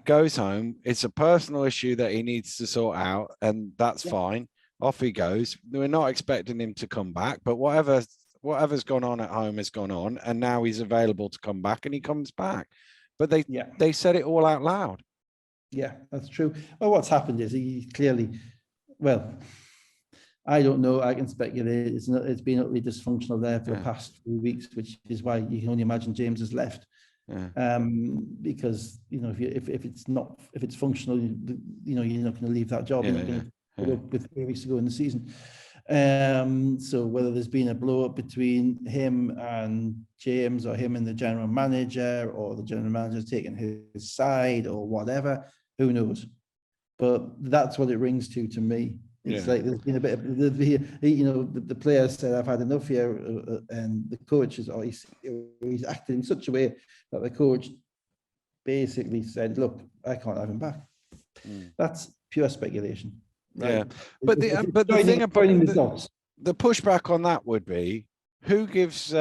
goes home. It's a personal issue that he needs to sort out, and that's fine. Off he goes. We're not expecting him to come back, but whatever's gone on at home has gone on, and now he's available to come back, and he comes back. But they said it all out loud. Yeah, that's true. Well, what's happened is he clearly, I don't know. I can speculate. It's been utterly dysfunctional there for the past few weeks, which is why you can only imagine James has left. Because if it's functional, you're not going to leave that job. You're not going to put up with 3 weeks to go in the season. So whether there's been a blow up between him and James, or him and the general manager, or the general manager's taking his side, or whatever, who knows? But that's what it rings to me. It's like there's been a bit of the players said, "I've had enough here," and the coach is he's acted in such a way that the coach basically said, "Look, I can't have him back." That's pure speculation. Right? Yeah, but the thing about the pushback on that would be, who gives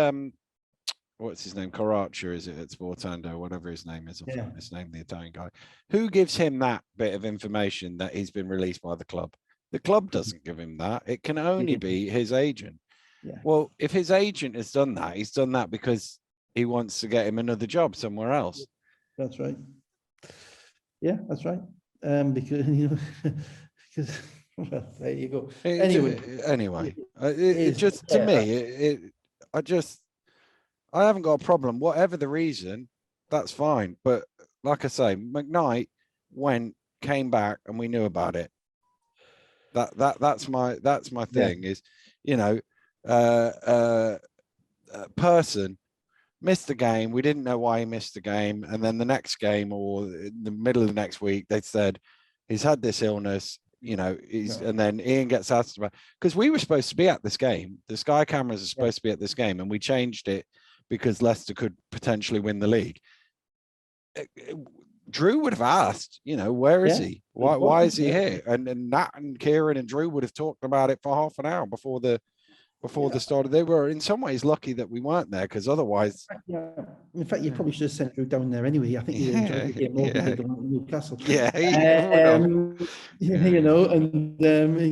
what's his name, Karacha, is it at Sportando, whatever his name is, I've forgotten his name, the Italian guy, who gives him that bit of information that he's been released by the club? The club doesn't give him that. It can only be his agent. Yeah. Well, if his agent has done that, he's done that because he wants to get him another job somewhere else. That's right. Yeah, that's right. Because because well, there you go. Anyway, it just to me, I haven't got a problem. Whatever the reason, that's fine. But like I say, McKnight came back, and we knew about it. That's my thing. Is person missed the game. We didn't know why he missed the game, and then the next game or in the middle of the next week, they said he's had this illness. And then Ian gets asked about, because we were supposed to be at this game. The Sky cameras are supposed to be at this game, and we changed it because Leicester could potentially win the league. Drew would have asked, where is he? Why is he here? And Nat and Kieran and Drew would have talked about it for half an hour before the start. They were in some ways lucky that we weren't there, because otherwise. In fact, you probably should have sent Drew down there anyway. I think you enjoyed the game more than Newcastle. Yeah, and he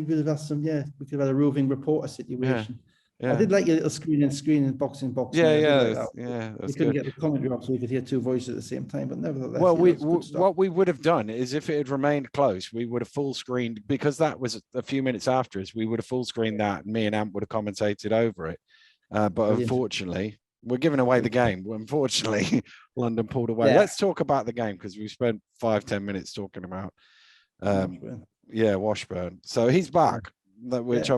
could have asked some. Yeah, we could have had a roving reporter situation. Yeah. I did like your little screen and box. Yeah. We couldn't get the commentary up, so we could hear two voices at the same time. But nevertheless, well, what we would have done is, if it had remained close, we would have full screened, because that was a few minutes after us. We would have full screened that, and me and Ant would have commentated over it. But unfortunately, we're giving away the game. Unfortunately, London pulled away. Let's talk about the game, because we spent 5-10 minutes talking about Washburn. So he's back, which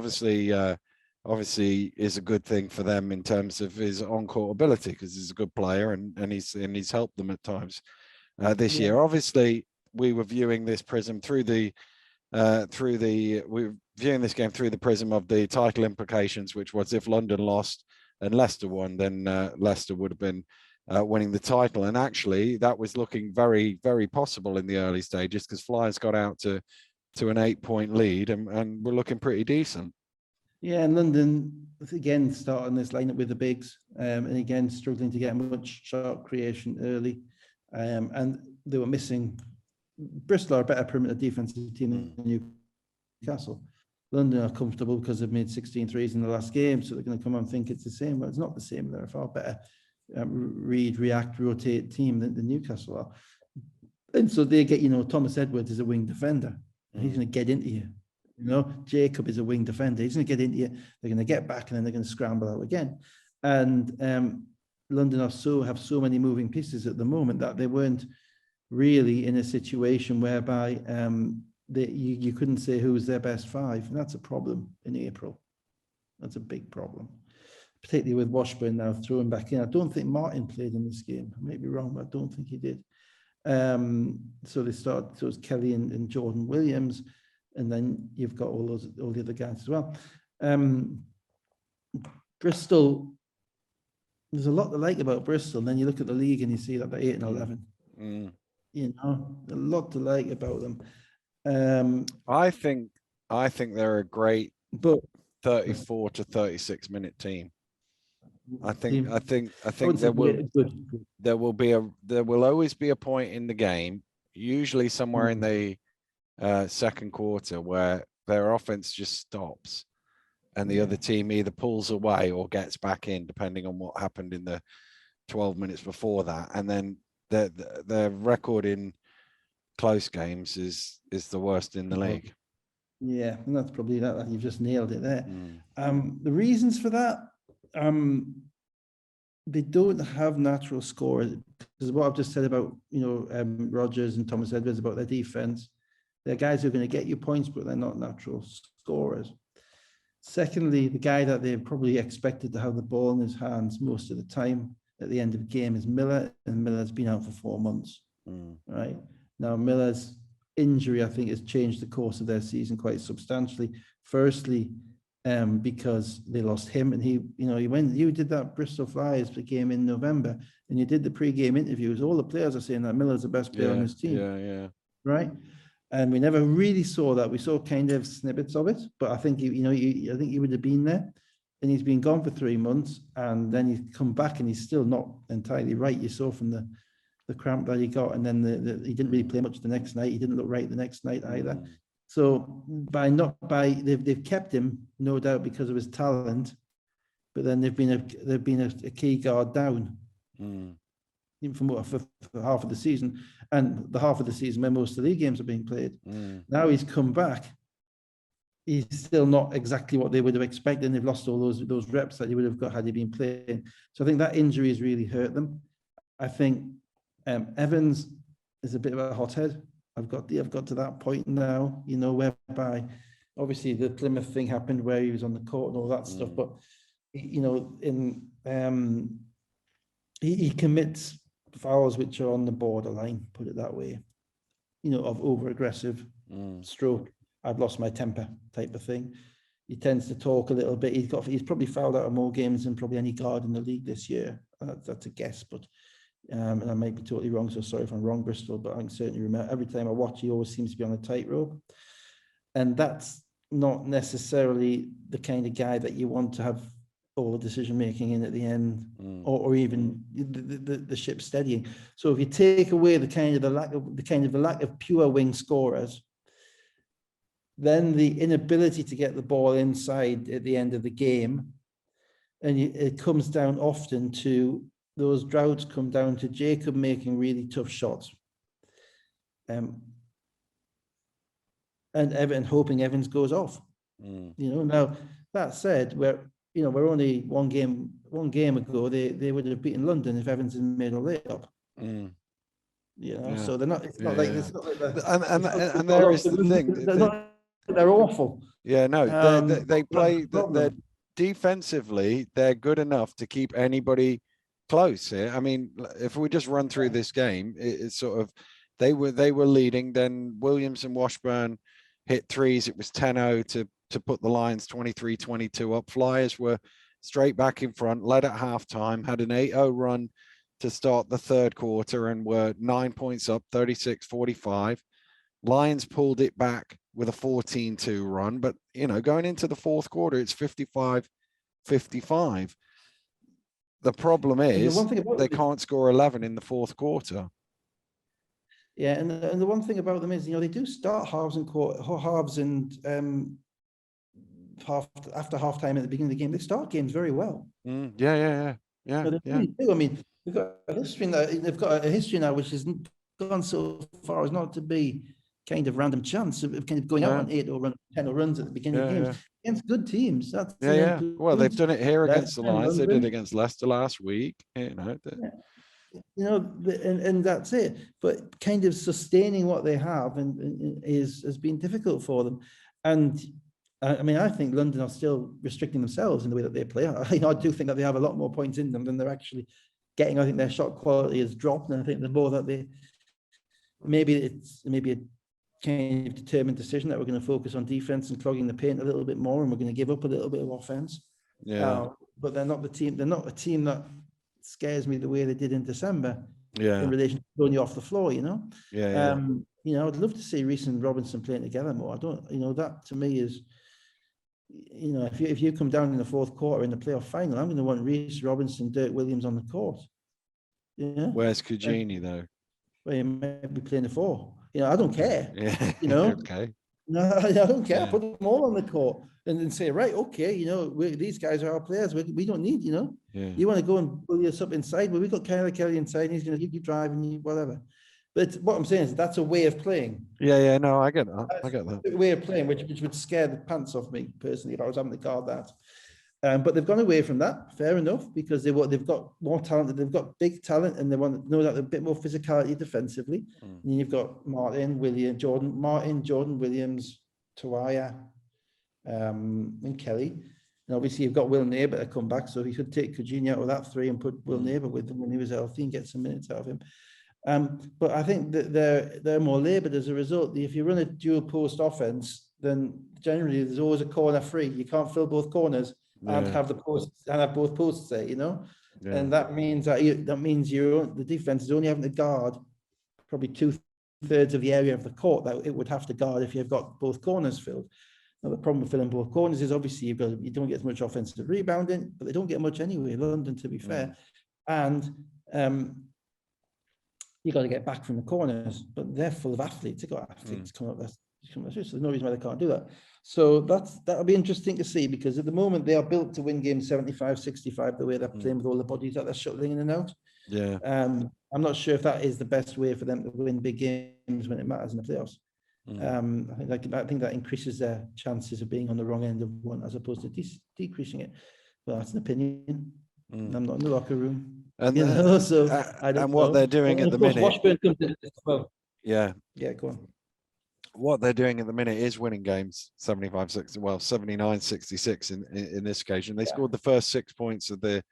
obviously is a good thing for them in terms of his on-court ability, because he's a good player and he's helped them at times this year. Obviously, we were viewing this prism through the prism of the title implications, which was, if London lost and Leicester won, then Leicester would have been winning the title. And actually, that was looking very, very possible in the early stages, because Flyers got out to an 8-point lead and we're looking pretty decent. Yeah, and London, again, starting this lineup with the bigs, and again, struggling to get much shot creation early. And they were missing. Bristol are a better perimeter defensive team than Newcastle. London are comfortable because they've made 16 threes in the last game, so they're going to come and think it's the same. Well, it's not the same. They're a far better read, react, rotate team than Newcastle are. And so they get, Thomas Edwards is a wing defender. He's going to get into you. Jacob is a wing defender. He's going to get into you. They're going to get back, and then they're going to scramble out again. And London have so many moving pieces at the moment that they weren't really in a situation whereby you couldn't say who was their best five. And that's a problem in April. That's a big problem, particularly with Washburn now throwing back in. I don't think Martin played in this game. I may be wrong, but I don't think he did. So it was Kelly and Jordan Williams. And then you've got all the other guys as well. Bristol, there's a lot to like about Bristol. And then you look at the league and you see that they're 8 and 11. A lot to like about them. I think they're a great 34 to 36 minute team. I think there will always be a point in the game, usually somewhere in the second quarter, where their offense just stops and the other team either pulls away or gets back in, depending on what happened in the 12 minutes before that. And then their record in close games is the worst in the league. Yeah, and that's probably that. You've just nailed it there. The reasons for that, they don't have natural scorers. Because what I've just said about Rodgers and Thomas Edwards about their defense. They're guys who are going to get you points, but they're not natural scorers. Secondly, the guy that they probably expected to have the ball in his hands most of the time at the end of the game is Miller, and Miller's been out for 4 months. Right now, Miller's injury, I think, has changed the course of their season quite substantially. Firstly, because they lost him, and you did that Bristol Flyers game in November, and you did the pre-game interviews. All the players are saying that Miller's the best player on this team. Yeah. Right. And we never really saw that. We saw kind of snippets of it, but I think I think he would have been there. And he's been gone for 3 months, and then he's come back, and he's still not entirely right. You saw from the cramp that he got, and then he didn't really play much the next night. He didn't look right the next night either. So they've kept him, no doubt, because of his talent, but then they've been a key guard down, even for half of the season, and the half of the season where most of the league games are being played. Now he's come back. He's still not exactly what they would have expected, and they've lost all those reps that he would have got had he been playing. So I think that injury has really hurt them. I think Evans is a bit of a hothead. I've got to that point now, whereby obviously the Plymouth thing happened where he was on the court and all that stuff, but he commits fouls which are on the borderline, put it that way, of over aggressive stroke. I've lost my temper type of thing. He tends to talk a little bit. He's probably fouled out of more games than probably any guard in the league this year. That's a guess, but and I might be totally wrong. So sorry if I'm wrong, Bristol. But I can certainly remember every time I watch, he always seems to be on a tightrope, and that's not necessarily the kind of guy that you want to have all the decision making in at the end, or even the ship steadying. So if you take away the lack of pure wing scorers, then the inability to get the ball inside at the end of the game, and it comes down often to those droughts come down to Jacob making really tough shots, and hoping Evans goes off. Now that said, we're only one game ago they would have beaten London if Evans had made a layup. So they're not. It's not like it's not like that. And there is the thing. They're awful. Yeah, no, they play. They're defensively, they're good enough to keep anybody close here. I mean, if we just run through this game, it's sort of they were leading. Then Williams and Washburn hit threes. It was 10-0 to put the Lions 23-22 up. Flyers were straight back in front, led at halftime, had an 8-0 run to start the third quarter, and were 9 points up, 36-45. Lions pulled it back with a 14-2 run, but going into the fourth quarter, it's 55-55. The problem is they can't score 11 in the fourth quarter. Yeah, and the one thing about them is they do start halves and half after halftime at the beginning of the game. They start games very well. Yeah. They really do. I mean, they've got a history now. They've got a history now which has gone so far as not to be kind of random chance of kind of going out on 8 or 10 runs at the beginning of games against good teams. That's Well, they've done it here against the Lions. They did it against Leicester last week. And that's it. But kind of sustaining what they have has been difficult for them. And I mean, I think London are still restricting themselves in the way that they play. I do think that they have a lot more points in them than they're actually getting. I think their shot quality has dropped, and I think the more that maybe it's a kind of determined decision that we're going to focus on defense and clogging the paint a little bit more, and we're going to give up a little bit of offense. But they're not the team. They're not a team that scares me the way they did in December. In relation to throwing you off the floor, I'd love to see Reece and Robinson playing together more. I don't, that to me is, if you come down in the fourth quarter in the playoff final, I'm going to want Reece, Robinson, Dirk Williams on the court. Where's Cugini though? Well, he might be playing the 4. I don't care. Okay. No, I don't care. Put them all on the court and then say, right, okay, these guys are our players. We don't need, You want to go and bully us up inside? Well, we've got Kyler Kelly inside. And he's going to keep you driving, whatever. But what I'm saying is that's a way of playing. No, I get that. A way of playing, which would scare the pants off me personally if I was having to guard that. But they've gone away from that, fair enough, because they've got more talent. They've got big talent, and they want to know that a bit more physicality defensively. And you've got Jordan Williams, Tawaya, and Kelly. And obviously you've got Will Neighbour to come back, so he could take Cugini out of that 3 and put Will Neighbour with him when he was healthy and get some minutes out of him. But I think that they're more laboured as a result. If you run a dual post offense, then generally there's always a corner free. You can't fill both corners and have the posts and have both posts there, you know. Yeah. And that means the defense is only having to guard probably 2/3 of the area of the court that it would have to guard if you've got both corners filled. Now, the problem with filling both corners is obviously you don't get as much offensive rebounding, but they don't get much anyway, London, to be fair. And you got to get back from the corners, but they're full of athletes. They've got athletes coming up there. So there's no reason why they can't do that. So that'll be interesting to see, because at the moment they are built to win games 75-65, the way they're playing with all the bodies that they're shuttling in and out. Yeah. I'm not sure if that is the best way for them to win big games when it matters in the playoffs. I think that increases their chances of being on the wrong end of one as opposed to decreasing it. But that's an opinion. I'm not in the locker room. And, you know, so I don't and what know. they're doing at the minute. Washburn comes in as well. Yeah. Yeah, go on. What they're doing at the minute is winning games 79-66 in this occasion. They scored the first 6 points of the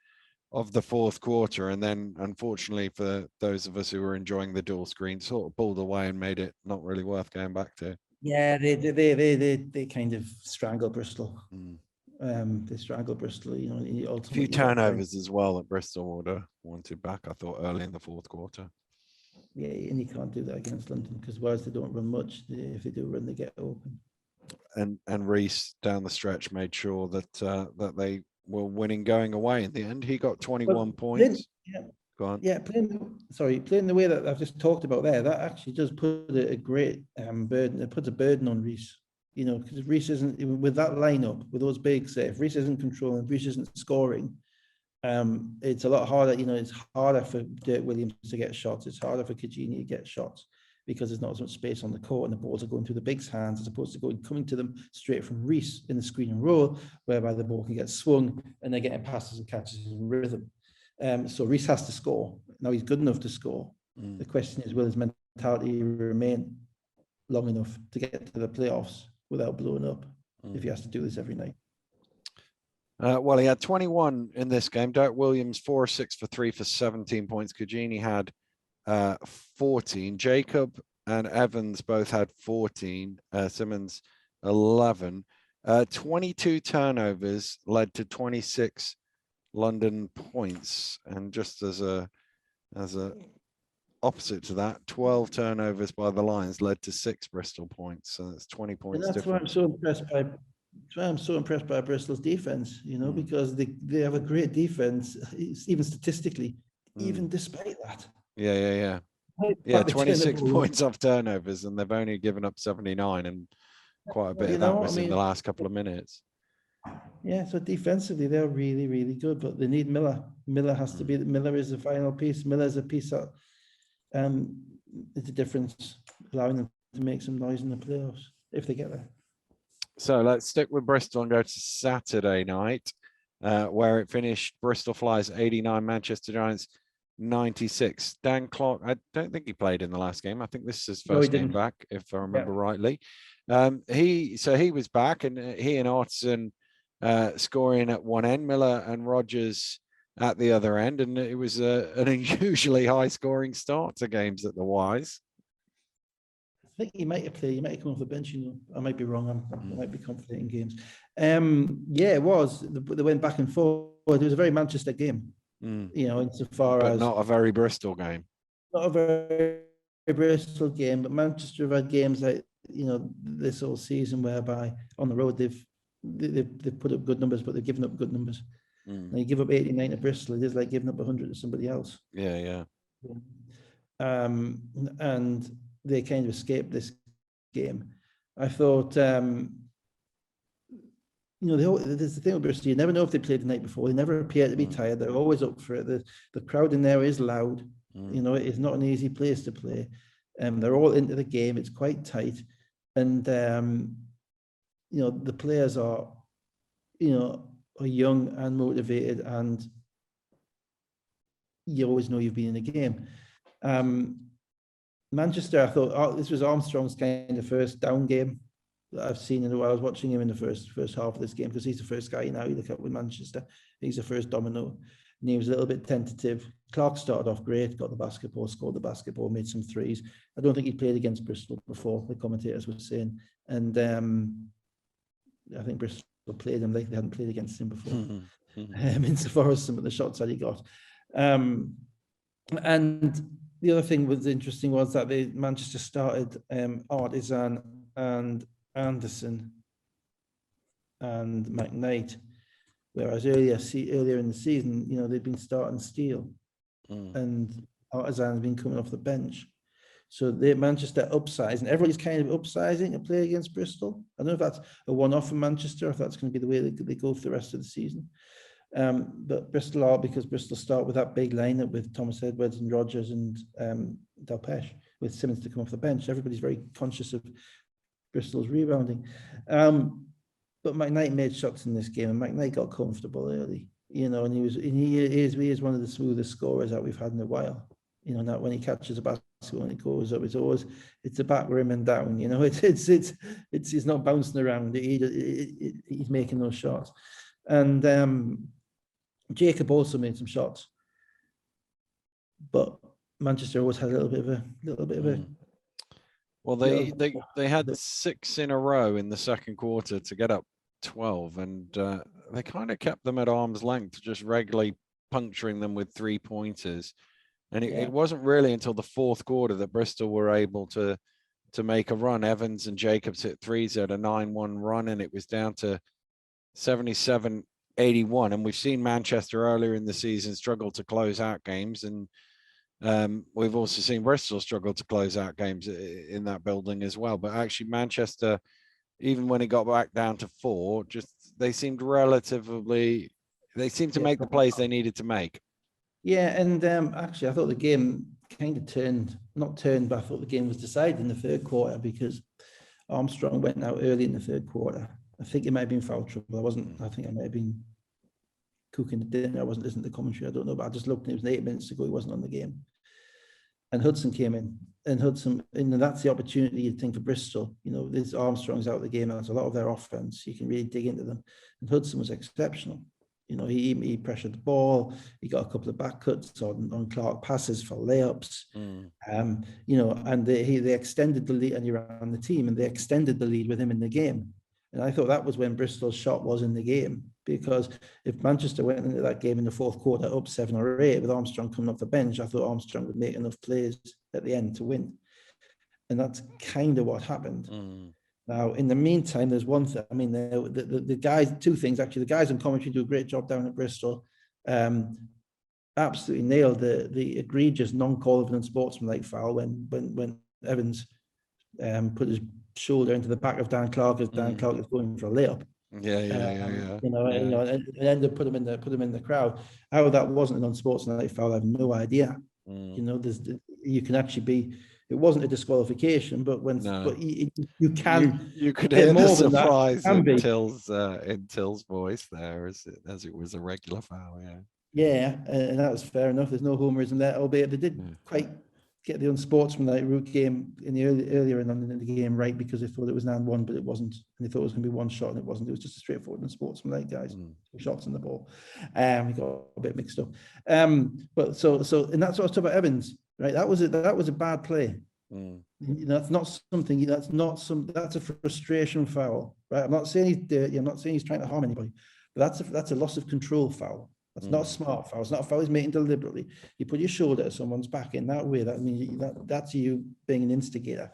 fourth quarter, and then unfortunately for those of us who were enjoying the dual screen, sort of pulled away and made it not really worth going back to. Yeah, they kind of strangled Bristol. They strangled Bristol, you know. A few turnovers as well that Bristol would have wanted back, I thought, early in the fourth quarter. Yeah, and you can't do that against London, because whereas they don't run much, if they do run, they get open. And Reece down the stretch made sure that that they were winning going away. In the end, he got 21 points. Go on. Yeah, playing the way that I've just talked about there, that actually does put a great burden. It puts a burden on Reece, you know, because Reece isn't, with that lineup, with those bigs, if Reece isn't controlling, Reece isn't scoring, it's a lot harder. You know, it's harder for Dirk Williams to get shots. It's harder for Kajini to get shots, because there's not as much space on the court and the balls are going through the bigs' hands as opposed to coming to them straight from Reece in the screen and roll, whereby the ball can get swung and they're getting passes and catches in rhythm. So Reece has to score. Now he's good enough to score. The question is, will his mentality remain long enough to get to the playoffs without blowing up if he has to do this every night? Well, he had 21 in this game. Dirk Williams, 4 6 for 3 for 17 points. Kajini had 14. Jacob and Evans both had 14. Simmons 11. 22 turnovers led to 26 London points, and just as a opposite to that, 12 turnovers by the Lions led to 6 Bristol points. So that's 20 points. And that's why I'm so impressed by. That's why I'm so impressed by Bristol's defense, you know, because they have a great defense, even statistically, even despite that. Yeah. 26 points off turnovers, and they've only given up 79, and quite a bit of that was in the last couple of minutes. Yeah, so defensively they're really, really good, but they need Miller. Miller has to be. Miller is the final piece. Miller is a piece that it's a difference, allowing them to make some noise in the playoffs if they get there. So let's stick with Bristol and go to Saturday night, where it finished Bristol Flyers 89, Manchester Giants 96. Dan Clark, I don't think he played in the last game. I think this is his first game back, if I remember rightly. He was back, and he and Artisan scoring at one end, Miller and Rogers at the other end, and it was an unusually high scoring start to games at the Wise. I think he might have played. He might have come off the bench. You know, I might be wrong. I might be confident in games. Yeah, it was. They went back and forth. It was a very Manchester game. You know, insofar as not a very Bristol game. Not a very Bristol game, but Manchester have had games like, you know, this whole season whereby on the road they've put up good numbers, but they've given up good numbers. Now you give up 89 to Bristol, it is like giving up 100 to somebody else. Yeah. And they kind of escaped this game. I thought, you know, there's the thing with Bristol, you never know if they played the night before. They never appear to be tired. They're always up for it. The crowd in there is loud. You know, it's not an easy place to play. They're all into the game. It's quite tight. And, you know, the players are, you know, are young and motivated, and you always know you've been in a game. Manchester, I thought, this was Armstrong's kind of first down game that I've seen in a while. I was watching him in the first half of this game, because he's the first guy now you look at with Manchester. He's the first domino. and he was a little bit tentative. Clark started off great, got the basketball, scored the basketball, made some threes. I don't think he played against Bristol before, the commentators were saying. And I think Bristol played him like they hadn't played against him before, insofar as some of the shots that he got. And the other thing was interesting was that Manchester started Artisan and Anderson and McKnight, whereas earlier in the season, you know, they'd been starting Steele and Artisan had been coming off the bench. So Manchester upsizing. Everybody's kind of upsizing to play against Bristol. I don't know if that's a one-off for Manchester, or if that's going to be the way they go for the rest of the season. But Bristol are, because Bristol start with that big lineup with Thomas Edwards and Rogers and Delpeche, with Simmons to come off the bench. Everybody's very conscious of Bristol's rebounding. But McKnight made shots in this game, and McKnight got comfortable early, you know, and he is one of the smoothest scorers that we've had in a while. You know, that when he catches a basketball and it goes up, it's a back rim and down. You know, it's not bouncing around. He's making those shots, and Jacob also made some shots, but Manchester always had a little bit of a. Well, they had 6 in a row in the second quarter to get up 12, and they kind of kept them at arm's length, just regularly puncturing them with 3-pointers. And it wasn't really until the fourth quarter that Bristol were able to make a run. Evans and Jacobs hit threes at a 9-1 run, and it was down to 77-81. And we've seen Manchester earlier in the season struggle to close out games, and we've also seen Bristol struggle to close out games in that building as well. But actually, Manchester, even when it got back down to 4, they seemed to make the plays they needed to make. Yeah, and actually, I thought the game kind of not turned, but I thought the game was decided in the third quarter because Armstrong went out early in the third quarter. I think it might have been foul trouble. I think I might have been cooking the dinner. I wasn't listening to the commentary. I don't know, but I just looked and it was 8 minutes ago. He wasn't on the game. And Hudson came in. And that's the opportunity you'd think for Bristol. You know, this Armstrong's out of the game, and that's a lot of their offense. You can really dig into them. And Hudson was exceptional. You know, he pressured the ball. He got a couple of back cuts on Clark passes for layups. You know, and they extended the lead, and he ran the team, and they extended the lead with him in the game. And I thought that was when Bristol's shot was in the game, because if Manchester went into that game in the fourth quarter up 7 or 8 with Armstrong coming off the bench, I thought Armstrong would make enough plays at the end to win. And that's kind of what happened. Now, in the meantime, there's one thing. I mean, the guys, 2 things actually. The guys in commentary do a great job down at Bristol. Absolutely nailed the egregious non-call of an unsportsmanlike foul when Evans put his shoulder into the back of Dan Clark as Dan Clark is going for a layup. Yeah. You know, and ended up put him in the crowd. How that wasn't an unsportsmanlike foul, I have no idea. You know, you can actually be. It wasn't a disqualification, but you can. You could hear the surprise in Till's voice there, as it was a regular foul. Yeah, and that was fair enough. There's no homerism there, albeit they did quite get the unsportsmanlike route game in the earlier in the game right, because they thought it was an and one, but it wasn't, and they thought it was going to be one shot, and it wasn't. It was just a straightforward unsportsmanlike, guys. Shots in the ball. We got a bit mixed up. But so and that's what I was talking about Evans, right? That was a bad play. You know, that's a frustration foul, right? I'm not saying he's dirty. I'm not saying he's trying to harm anybody, but that's a loss of control foul. That's not a smart foul. It's not a foul he's making deliberately. You put your shoulder at someone's back in that way. That means that's you being an instigator.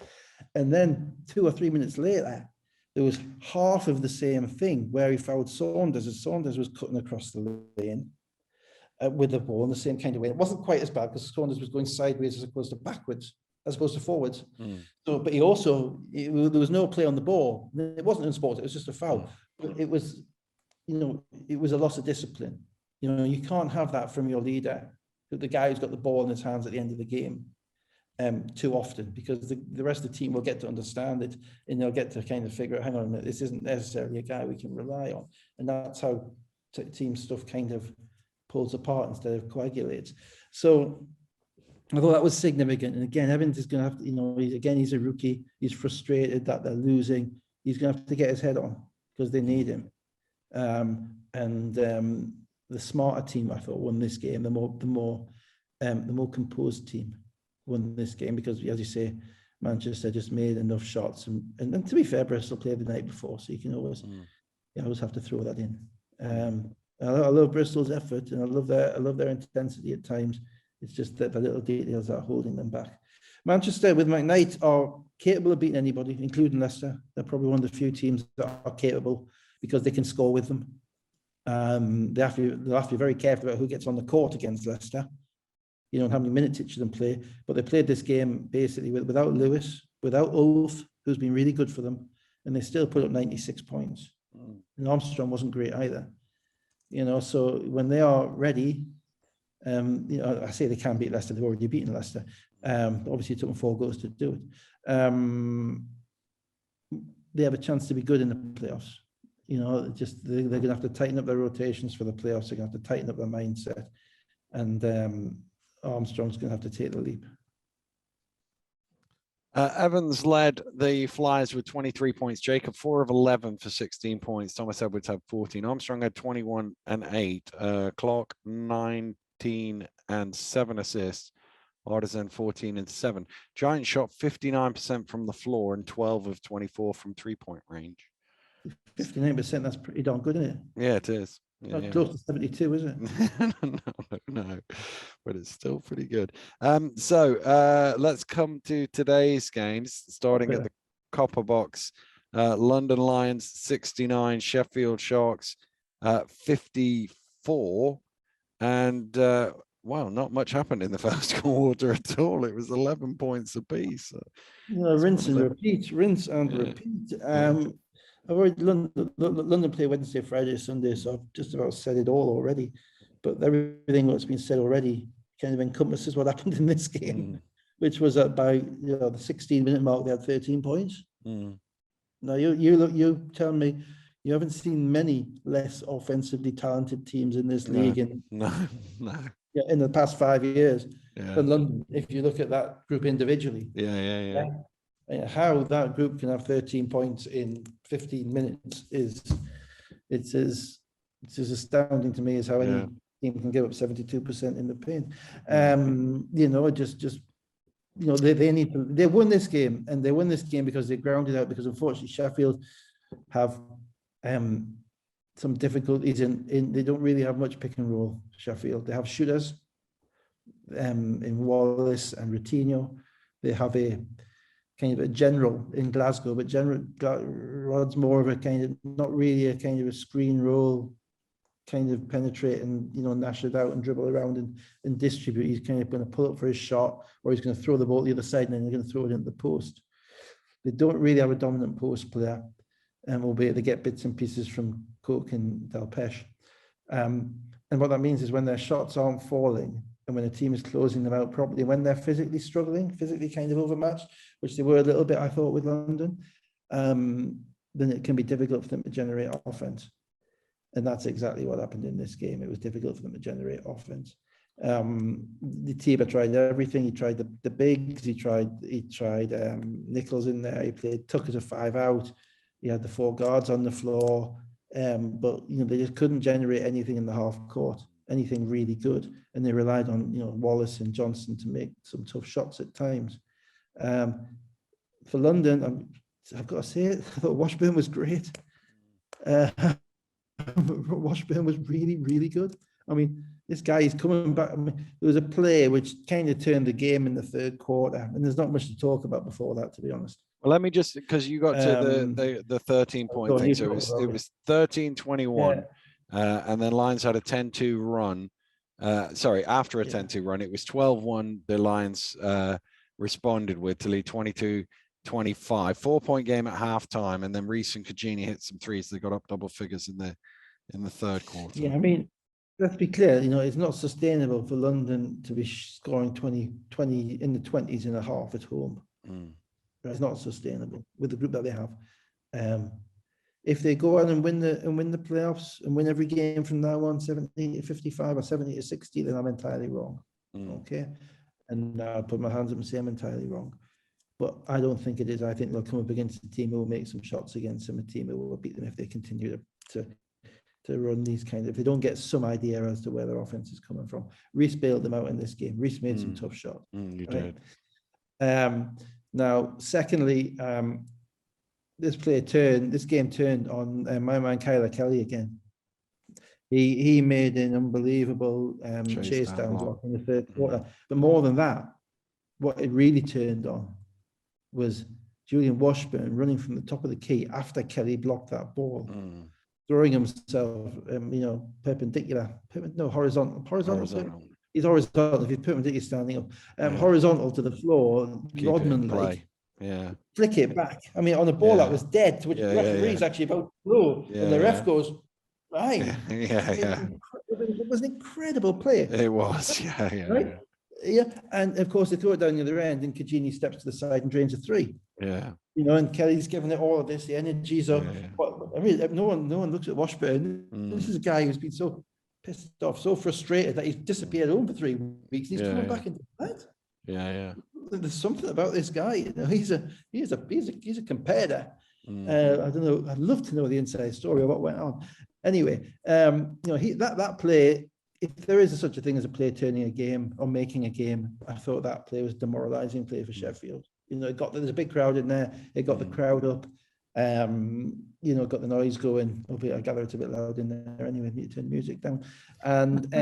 And then 2 or 3 minutes later, there was half of the same thing where he fouled Saunders, as Saunders was cutting across the lane with the ball in the same kind of way. It wasn't quite as bad because Saunders was going sideways as opposed to backwards, as opposed to forwards. So, but there was no play on the ball. It wasn't unsported. It was just a foul. But it was, you know, it was a loss of discipline. You know, you can't have that from your leader, the guy who's got the ball in his hands at the end of the game, too often, because the rest of the team will get to understand it, and they'll get to kind of figure out, hang on a minute, this isn't necessarily a guy we can rely on. And that's how team stuff kind of pulls apart instead of coagulates. So I thought that was significant. And again, Evans is going to have to, you know, he's a rookie. He's frustrated that they're losing. He's going to have to get his head on because they need him. the smarter team, I thought, won this game. The more composed team won this game because, as you say, Manchester just made enough shots. And to be fair, Bristol played the night before, so you can always have to throw that in. I love Bristol's effort, and I love their intensity at times. It's just that the little details that are holding them back. Manchester with McKnight are capable of beating anybody, including Leicester. They're probably one of the few teams that are capable because they can score with them. They'll have to be very careful about who gets on the court against Leicester. You know, how many minutes each of them play. But they played this game basically without Lewis, without Ulf, who's been really good for them, and they still put up 96 points. And Armstrong wasn't great either. You know, so when they are ready, you know, I say they can beat Leicester. They've already beaten Leicester. Obviously, it took them 4 goals to do it. They have a chance to be good in the playoffs. You know, just they're going to have to tighten up their rotations for the playoffs. They're going to have to tighten up their mindset, and Armstrong's going to have to take the leap. Evans led the Flyers with 23 points. Jacob 4 of 11 for 16 points. Thomas Edwards had 14. Armstrong had 21 and 8. Clark 19 and 7 assists. Artisan 14 and 7. Giant shot 59% from the floor and 12 of 24 from 3-point range. 59%, that's pretty darn good, isn't it? Yeah, it is. Yeah. Close to 72, is it? no, but it's still pretty good. So let's come to today's games, starting at the Copper Box. London Lions 69, Sheffield Sharks 54, and well, not much happened in the first quarter at all. It was 11 points apiece. Rinse and repeat. I've already London play Wednesday, Friday, Sunday, so I've just about said it all already. But everything that's been said already kind of encompasses what happened in this game, which was that by the 16-minute mark they had 13 points. Now you tell me you haven't seen many less offensively talented teams in this league in the past 5 years than London. If you look at that group individually, how that group can have 13 points in 15 minutes is as astounding to me as how any team can give up 72% in the paint. You know, you know, they won this game, and they won this game because they grounded out, because unfortunately Sheffield have some difficulties in they don't really have much pick and roll. Sheffield, they have shooters in Wallace and Routinho. They have a kind of a general in Glasgow, but Rod's more of a kind of, not really a kind of a screen roll, kind of penetrate and, you know, nash it out and dribble around and distribute. He's kind of going to pull up for his shot, or he's going to throw the ball to the other side and then they're going to throw it into the post. They don't really have a dominant post player, albeit they get bits and pieces from Cook and Delpeche. And what that means is when their shots aren't falling, and when a team is closing them out properly, when they're physically struggling, physically kind of overmatched, which they were a little bit, I thought, with London, then it can be difficult for them to generate offense. And that's exactly what happened in this game. It was difficult for them to generate offense. The Tiba tried everything. He tried the bigs. He tried Nichols in there. He took it to 5 out. He had the 4 guards on the floor. But, you know, they just couldn't generate anything in the half court, anything really good. And they relied on, you know, Wallace and Johnson to make some tough shots at times. For London, I've got to say it, I thought Washburn was great. Washburn was really, really good. I mean, this guy is coming back. I mean, there was a play which kind of turned the game in the third quarter, and there's not much to talk about before that, to be honest. Well, let me just, because you got to the 13-point thing, so it was 13-21, and then Lions had a 10-2 run. After a 10-2 run, it was 12-1. The Lions responded with to lead 22-25, 4-point game at halftime, and then Reese and Kajini hit some threes. They got up double figures in the third quarter. Yeah, I mean, let's be clear. You know, it's not sustainable for London to be scoring 20 in the 20s in a half at home. It's not sustainable with the group that they have. If they go out and win the playoffs and win every game from now on, 70-55 or 70-60, then I'm entirely wrong. Okay, and I'll put my hands up and say I'm entirely wrong. But I don't think it is. I think they'll come up against a team who will make some shots against them, a team who will beat them if they continue to run these kind of, they don't get some idea as to where their offense is coming from. Reece bailed them out in this game. Reece made some tough shots. You right? did. Now, secondly, this game turned on my man Kyler Kelly again. He made an unbelievable chase down block in the third quarter. But more than that, what it really turned on was Julian Washburn running from the top of the key after Kelly blocked that ball, throwing himself, perpendicular. No, horizontal. He's horizontal. If he's perpendicular standing up, horizontal to the floor, Rodman-like. Yeah. Flick it back. I mean, on a ball that was dead, which the referee's actually about to throw, and the ref goes, right. It was an incredible play. It was, right? Yeah, and of course they throw it down the other end, and Kajini steps to the side and drains a three. Yeah. And Kelly's giving it all of this, the energy. So, I mean, no one looks at Washburn. This is a guy who's been so pissed off, so frustrated that he's disappeared home for 3 weeks. He's coming back into that. Yeah. There's something about this guy. He's a competitor. I don't know. I'd love to know the inside story of what went on. Anyway, that play, if there is such a thing as a play turning a game or making a game, I thought that play was a demoralising play for Sheffield. There's a big crowd in there. It got the crowd up. Got the noise going. I gather it's a bit loud in there anyway. I need to turn the music down. And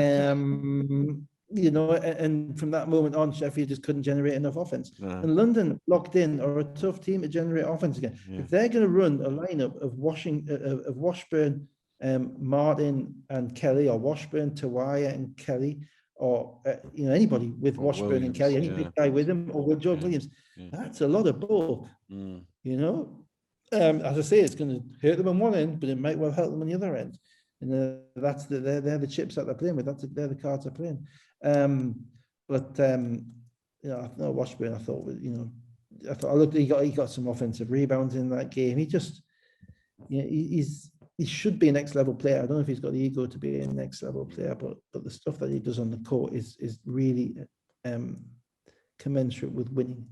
and from that moment on, Sheffield just couldn't generate enough offense. And London, locked in, are a tough team to generate offense again. If they're going to run a lineup of Washburn, Martin and Kelly, or Washburn, Tawaya and Kelly, or anybody with Washburn Williams, and Kelly, any big guy with him, or with Joe Williams, that's a lot of bulk. As I say, it's going to hurt them on one end, but it might well help them on the other end. And they're the chips that they're playing with. They're the cards they're playing. Washburn, I thought he got some offensive rebounds in that game. He just, he should be a next level player. I don't know if he's got the ego to be a next level player, but the stuff that he does on the court is really commensurate with winning.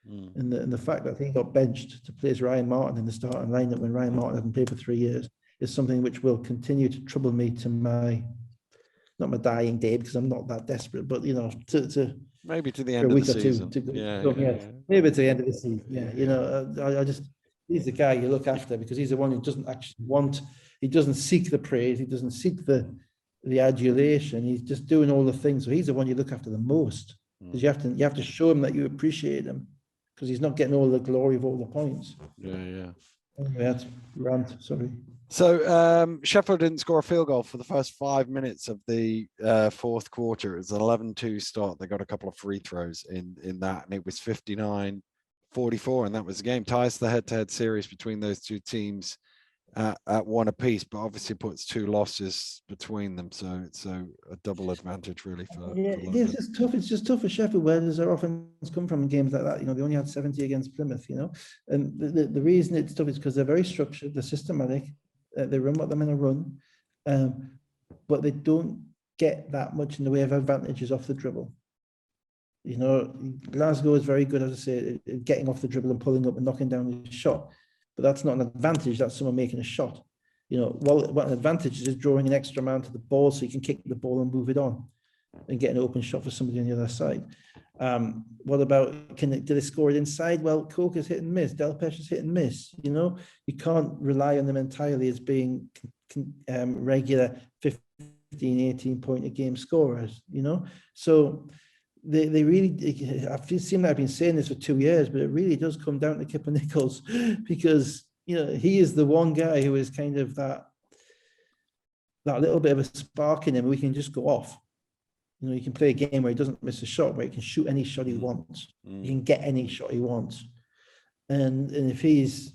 And the fact that he got benched to place Ryan Martin in the starting lineup when Ryan Martin hasn't played for 3 years is something which will continue to trouble me to not my dying day, because I'm not that desperate, but to maybe to the end of the season. Maybe to the end of the season. I just, he's the guy you look after, because he's the one who doesn't actually he doesn't seek the praise, he doesn't seek the adulation, he's just doing all the things. So he's the one you look after the most, because you have to show him that you appreciate him, because he's not getting all the glory of all the points. Anyway, that's rant, sorry. So Sheffield didn't score a field goal for the first 5 minutes of the fourth quarter. It was an 11-2 start. They got a couple of free throws in that, and it was 59-44, and that was the game. Ties the head-to-head series between those two teams at one apiece, but obviously puts 2 losses between them. So it's a double advantage really for it's just tough. It's just tough for Sheffield. Where does their offense come from in games like that? They only had 70 against Plymouth. And the reason it's tough is because they're very structured, they're systematic. They run what they're going to run, but they don't get that much in the way of advantages off the dribble. Glasgow is very good, as I say, at getting off the dribble and pulling up and knocking down the shot, but that's not an advantage. That's someone making a shot. What an advantage is drawing an extra man to the ball so you can kick the ball and move it on and get an open shot for somebody on the other side. What about, do they score it inside? Well, Coke is hit and miss. Delpesh is hit and miss. You can't rely on them entirely as being regular 15, 18 point a game scorers, So they really, I've seen that I've been saying this for 2 years, but it really does come down to Kipper Nichols, because, he is the one guy who is kind of that little bit of a spark in him. We can just go off. You can play a game where he doesn't miss a shot, where he can shoot any shot he wants. He can get any shot he wants. And if he's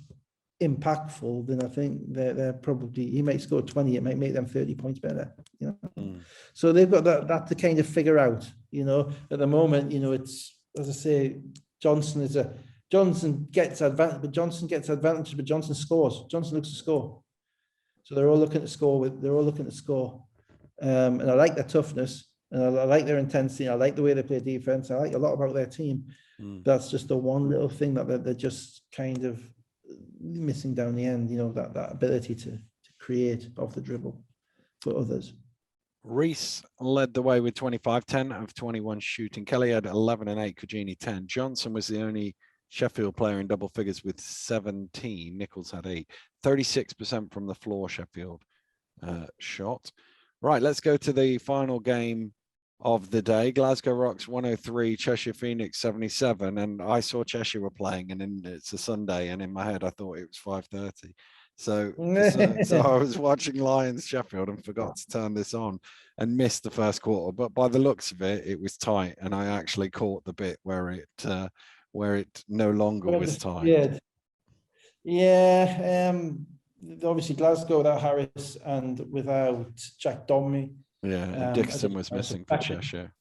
impactful, then I think they're probably, he might score 20, it might make them 30 points better. So they've got that to kind of figure out. At the moment, it's, as I say, Johnson gets advantage, but Johnson scores. Johnson looks to score. So they're all looking to score. And I like their toughness. And I like their intensity. I like the way they play defense. I like a lot about their team. That's just the one little thing that they're just kind of missing down the end, that ability to create off the dribble. for others. Reese led the way with 25, 10 of 21 shooting. Kelly had 11 and 8, Kujini 10. Johnson was the only Sheffield player in double figures with 17. Nichols had 8. 36% from the floor, Sheffield shot. Right, let's go to the final game of the day. Glasgow Rocks 103, Cheshire Phoenix 77. And I saw Cheshire were playing, and it's a Sunday, and in my head I thought it was 5:30. So I was watching Lions Sheffield and forgot to turn this on and missed the first quarter. But by the looks of it, it was tight, and I actually caught the bit where it no longer was tight. Yeah. Obviously Glasgow without Harris and without Jack Domney. Yeah, and Dickerson was missing for Cheshire.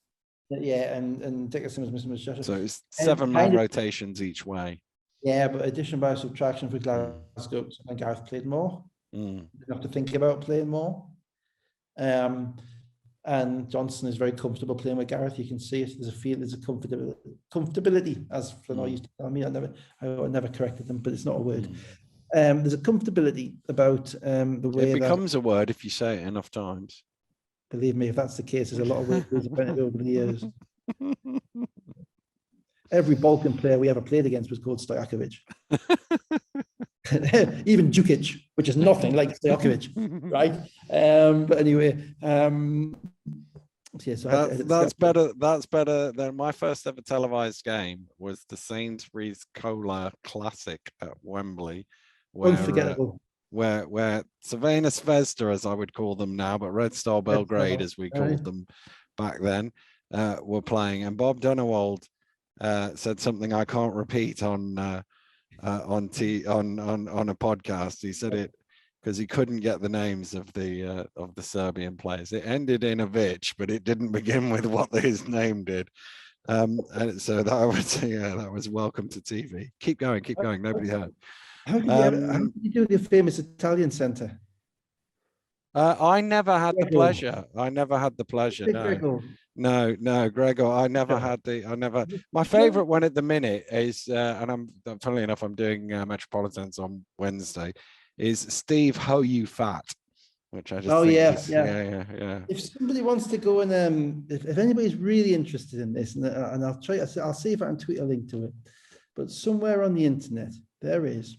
Yeah, and Dickerson was missing for Cheshire. So it's 7-man rotations each way. Yeah, but addition by subtraction for Glasgow, and Gareth played more. You have to think about playing more. And Johnson is very comfortable playing with Gareth. You can see it. There's a comfortability, as Flanoy used to tell me. I never corrected them, but it's not a word. There's a comfortability about the way it becomes a word if you say it enough times. Believe me, if that's the case, there's a lot of words invented over the years. Every Balkan player we ever played against was called Stojakovic. Even Djukic, which is nothing like Stojakovic, right? But anyway, yeah, so that's better. That's better than my first ever televised game was the Sainsbury's Cola Classic at Wembley, unforgettable. Where Savannah Zvezda, as I would call them now, but Red Star Belgrade, as we called them back then, were playing, and Bob Dunewald said something I can't repeat on a podcast. He said it because he couldn't get the names of the Serbian players. It ended in a Vic, but it didn't begin with what his name did. And so that was welcome to TV. Keep going. Nobody heard. How did you do the famous Italian centre? I never had the pleasure. No, Gregor. My favorite one at the minute is, and funnily enough, I'm doing Metropolitans on Wednesday, is Steve Ho You Fat, which I just yeah. If somebody wants to go and if anybody's really interested in this, and I'll see if I can tweet a link to it, but somewhere on the internet there is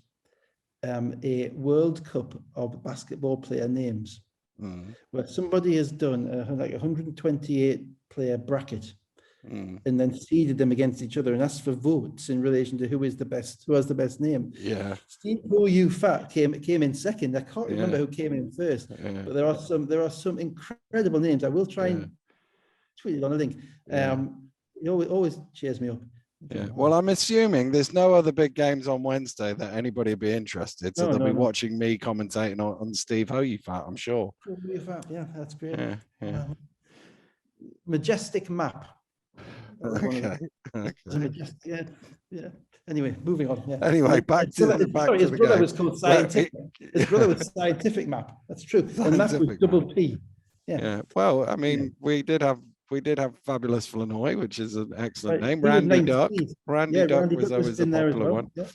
a World Cup of basketball player names, where somebody has done like 128 player bracket, and then seeded them against each other and asked for votes in relation to who has the best name. Yeah, Steve Who You Fat came in second. I can't remember who came in first, but there are some incredible names. I will try and tweet it on a link. It always cheers me up. Yeah. Well, I'm assuming there's no other big games on Wednesday that anybody would be interested. So they'll be watching me commentating on Steve Ho You Fat, I'm sure. Yeah, that's great. Yeah. Majestic map. Okay. Yeah. Anyway, moving on. Yeah. Anyway, back to the his brother was called Scientific. His brother was Scientific Map. That's true. And map was double P. Yeah. Well, I mean, we did have Fabulous Flanoy, which is an excellent name. Randy Duck. Randy Duck was always a popular one. Yeah.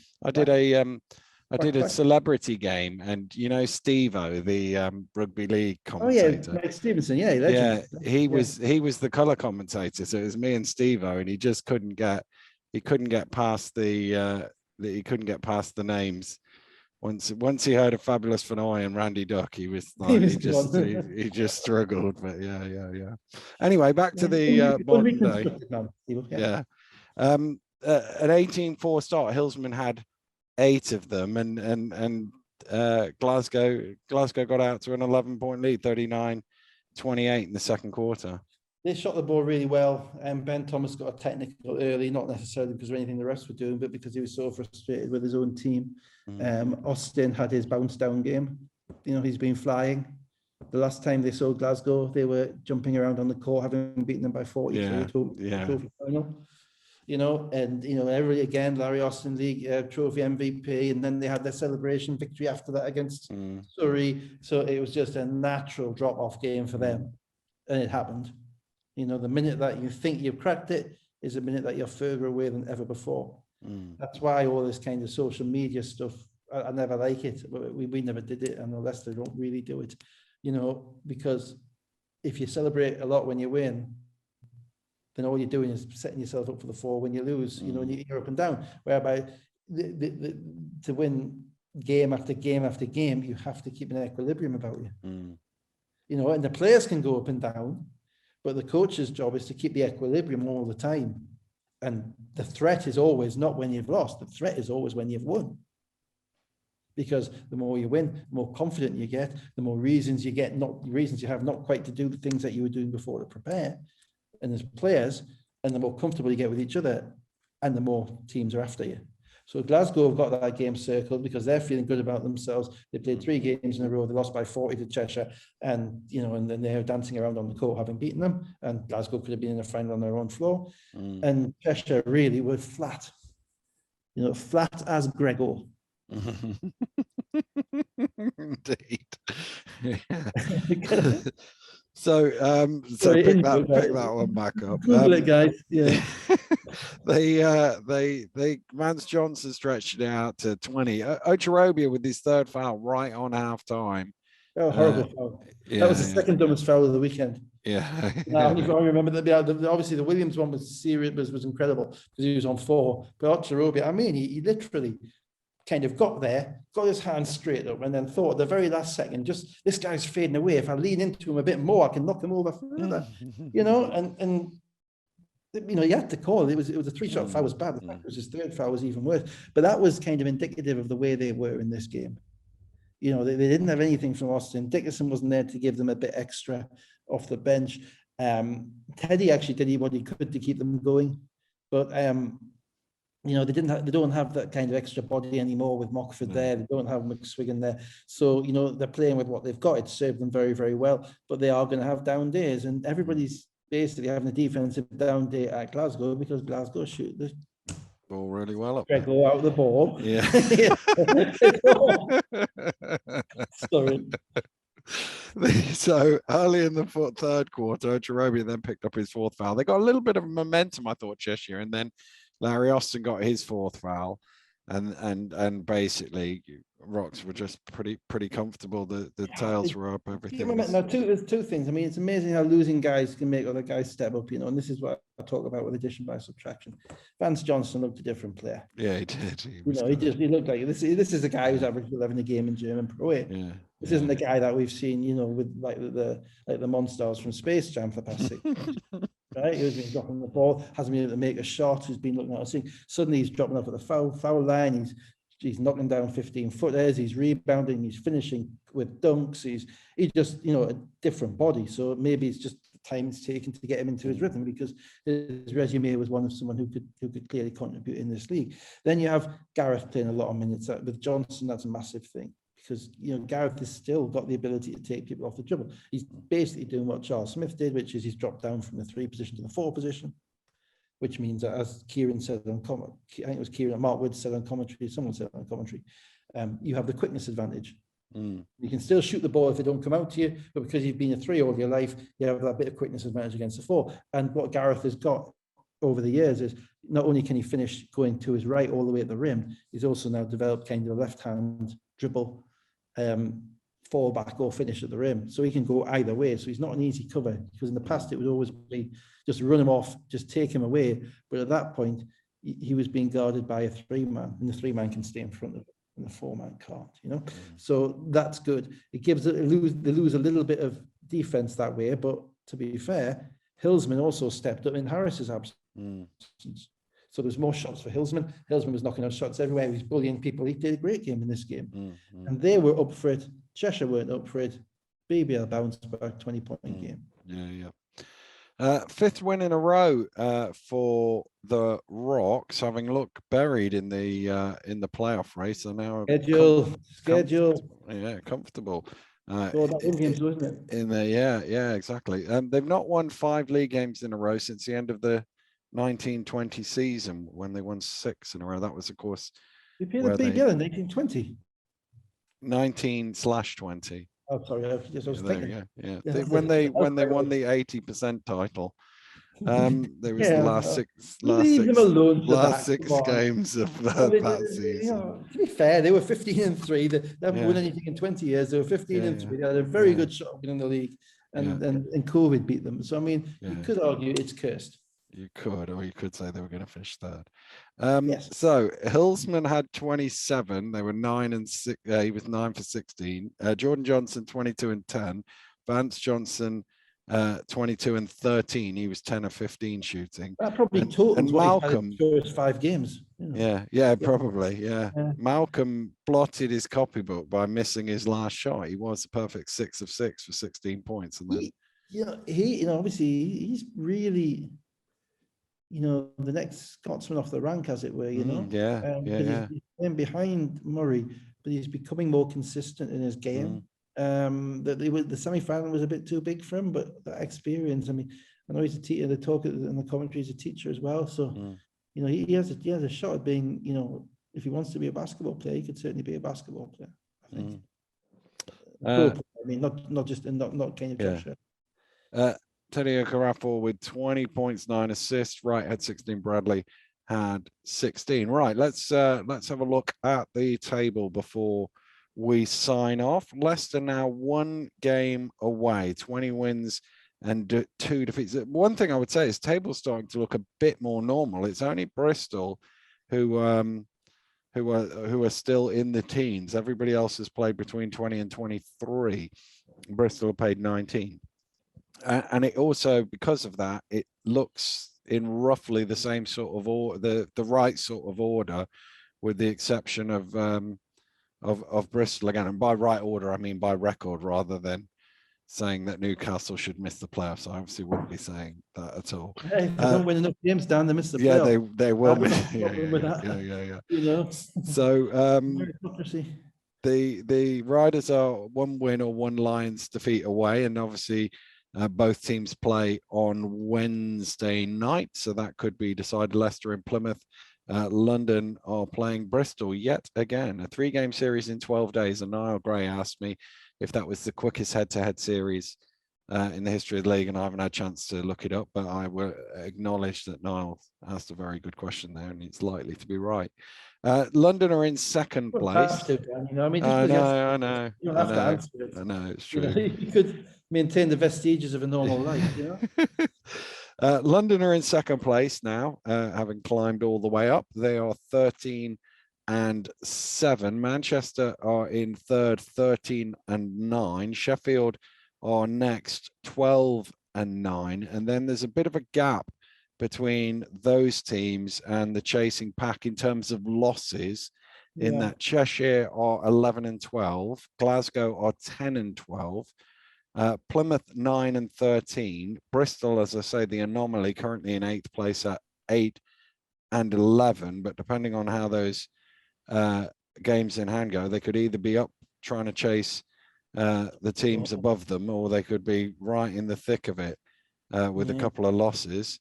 I did a celebrity game, and Steve-O, the rugby league commentator. Mike Stevenson. He was the color commentator. So it was me and Steve-O, and he just couldn't get past the names. Once he heard of Fabulous Flanoy and Randy Duck, he was like, he just struggled. But yeah. Anyway, back to the modern day. An 18-4 start. Hillsman had 8 of them, and Glasgow got out to an 11-point lead, 39-28 in the second quarter. They shot the ball really well, and Ben Thomas got a technical early, not necessarily because of anything the refs were doing, but because he was so frustrated with his own team. Austin had his bounce down game. He's been flying. The last time they saw Glasgow, they were jumping around on the court, having beaten them by 40. Trophy final. And every again, Larry Austin League trophy MVP, and then they had their celebration victory after that against Surrey. So it was just a natural drop-off game for them, and it happened. The minute that you think you've cracked it is a minute that you're further away than ever before. That's why all this kind of social media stuff, I never like it. We never did it, and Leicester don't really do it. you know, because if you celebrate a lot when you win, then all you're doing is setting yourself up for the fall when you lose, you know, and you're up and down. Whereby to win game after game after game, you have to keep an equilibrium about you. You know, and the players can go up and down, but the coach's job is to keep the equilibrium all the time. And the threat is always not when you've lost. The threat is always when you've won. Because the more you win, the more confident you get, the more reasons you get, not reasons you have not quite to do the things that you were doing before to prepare. And as players, and the more comfortable you get with each other, and the more teams are after you. So Glasgow have got that game circled because they're feeling good about themselves. They played 3 games in a row. They lost by 40 to Cheshire, and you know, and then they're dancing around on the court having beaten them. And Glasgow could have been in a final on their own floor. And Cheshire really were flat, you know, flat as Gregor. Indeed. Yeah. So pick that one back up. Google it, guys. Yeah. they Vance Johnson stretched it out to 20. Ocherobia with his 3rd foul right on half time. Oh, horrible foul. Yeah, that was the second dumbest foul of the weekend. Yeah. I remember that. Obviously, the Williams one was serious, was incredible because he was on 4. But Ocherobia, I mean, he literally kind of got there, got his hands straight up, and then thought at the very last second, just this guy's fading away. If I lean into him a bit more, I can knock him over further. You know, and you know, you had to call. It was a 3-shot foul was bad. The fact it was his 3rd foul was even worse. But that was kind of indicative of the way they were in this game. You know, they didn't have anything from Austin. Dickerson wasn't there to give them a bit extra off the bench. Teddy actually did what he could to keep them going, but you know, they don't have that kind of extra body anymore with Mockford there. They don't have McSwiggan there. So, you know, they're playing with what they've got. It's served them very, very well, but they are going to have down days, and everybody's basically having a defensive down day at Glasgow because Glasgow shoot the ball really well up. Go out of the ball. Yeah. Sorry. So early in the 3rd quarter, Ocherobia then picked up his 4th foul. They got a little bit of momentum, I thought, Cheshire, and then Larry Austin got his 4th foul, and basically Rocks were just pretty comfortable. The tails were up, everything. Now, there's 2 things. I mean, it's amazing how losing guys can make other guys step up, you know, and this is what I talk about with addition by subtraction. Vance Johnson looked a different player. Yeah, he did. He looked like this is a guy who's averaged 11 a game in German Pro A. Yeah. This isn't the guy that we've seen, you know, with like the monsters from Space Jam for the past 6 months. Right, he was been dropping the ball, hasn't been able to make a shot. He's been looking at us. Suddenly, he's dropping up at the foul line. He's knocking down 15-footers. He's rebounding. He's finishing with dunks. He's just, you know, a different body. So maybe it's just the time it's taken to get him into his rhythm, because his resume was one of someone who could clearly contribute in this league. Then you have Gareth playing a lot of minutes with Johnson. That's a massive thing, because, you know, Gareth has still got the ability to take people off the dribble. He's basically doing what Charles Smith did, which is he's dropped down from the 3 position to the 4 position, which means that, as Kieran said on commentary, I think it was Kieran, Mark Wood said on commentary, someone said on commentary, you have the quickness advantage. You can still shoot the ball if they don't come out to you, but because you've been a 3 all your life, you have that bit of quickness advantage against the 4. And what Gareth has got over the years is not only can he finish going to his right all the way at the rim, he's also now developed kind of a left-hand dribble, fall back or finish at the rim, so he can go either way. So he's not an easy cover, because in the past it would always be just run him off, just take him away. But at that point, he was being guarded by a 3-man, and the 3-man can stay in front of him, and the 4-man can't. You know, so that's good. It gives they lose a little bit of defense that way. But to be fair, Hillsman also stepped up in Harris's absence. So there's more shots for Hillsman. Hillsman was knocking out shots everywhere. He was bullying people. He did a great game in this game. And they were up for it. Cheshire weren't up for it. BBL bounced back, 20-point game. Yeah. 5th win in a row for the Rocks, having looked buried in the playoff race. So now comfortable. Games, wasn't it? In there, yeah, exactly. They've not won 5 league games in a row since the end of the 1920 season, when they won 6 in a row. That was, of course, you played the BBL in 1920. 19/20. Oh, sorry, I was thinking. Yeah. When they won the 80% title, There was the leave them alone for last that. 6 games of that season. To be fair, they were 15-3. They haven't won Yeah. anything in 20 years. They were 15-3. They had a very good shot of winning the league, and COVID beat them. So I mean, you could argue it's cursed. You could, or you could say they were going to finish third. Yes. So Hillsman had 27. They were 9 and 6. He was 9 for 16. Jordan Johnson 22 and 10. Vance Johnson 22 and 13. He was 10 of 15 shooting. That probably totals and what Malcolm, he had in the first 5 games. Probably. Malcolm blotted his copybook by missing his last shot. He was a perfect 6 of 6 for 16 points, and then obviously he's really, the next Scotsman off the rank, as it were. He's playing behind Murray, but he's becoming more consistent in his game. The semi-final was a bit too big for him, but that experience. I mean, I know he's a teacher. They talk in the commentary. He's a teacher as well, so he has a shot at being. If he wants to be a basketball player, he could certainly be a basketball player. I think. I mean, not just not Kenya Cheshire. Teddy Okarafor with 20 points, 9 assists. Wright had 16. Bradley had 16. Right, let's have a look at the table before we sign off. Leicester now 1 game away, 20 wins and 2 defeats. One thing I would say is table's starting to look a bit more normal. It's only Bristol who are still in the teens. Everybody else has played between 20 and 23. Bristol paid 19. And it also, because of that, it looks in roughly the same sort of order, the right sort of order, with the exception of Bristol again. And by right order, I mean by record, rather than saying that Newcastle should miss the playoffs. I obviously wouldn't be saying that at all. Hey, if they don't win enough games down, they miss the playoffs. They will miss. So the Riders are 1 win or 1 Lions defeat away, and obviously both teams play on Wednesday night, so that could be decided. Leicester and Plymouth. London are playing Bristol yet again, a 3-game series in 12 days. And Niall Gray asked me if that was the quickest head-to-head series in the history of the league, and I haven't had a chance to look it up, but I will acknowledge that Niall asked a very good question there, and it's likely to be right. London are in second place. I know. I know. You don't have to answer it. I know, it's true. You could maintain the vestiges of a normal life, London are in second place now, having climbed all the way up. They are 13 and 7. Manchester are in third, 13 and 9. Sheffield are next, 12 and 9. And then there's a bit of a gap between those teams and the chasing pack in terms of losses, in that Cheshire are 11 and 12. Glasgow are 10 and 12. Plymouth 9 and 13. Bristol, as I say, the anomaly, currently in 8th place at 8 and 11. But depending on how those games in hand go, they could either be up trying to chase the teams above them, or they could be right in the thick of it with a couple of losses.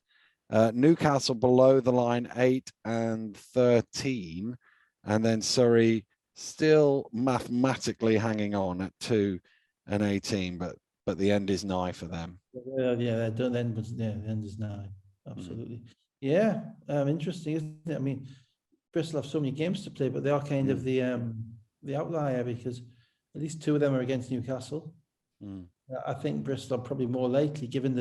Newcastle below the line, 8 and 13. And then Surrey still mathematically hanging on at 2 and 18, but the end is nigh for them. The end is nigh. Absolutely. Interesting, isn't it? I mean, Bristol have so many games to play, but they are kind of the outlier, because at least 2 of them are against Newcastle. I think Bristol are probably more likely, given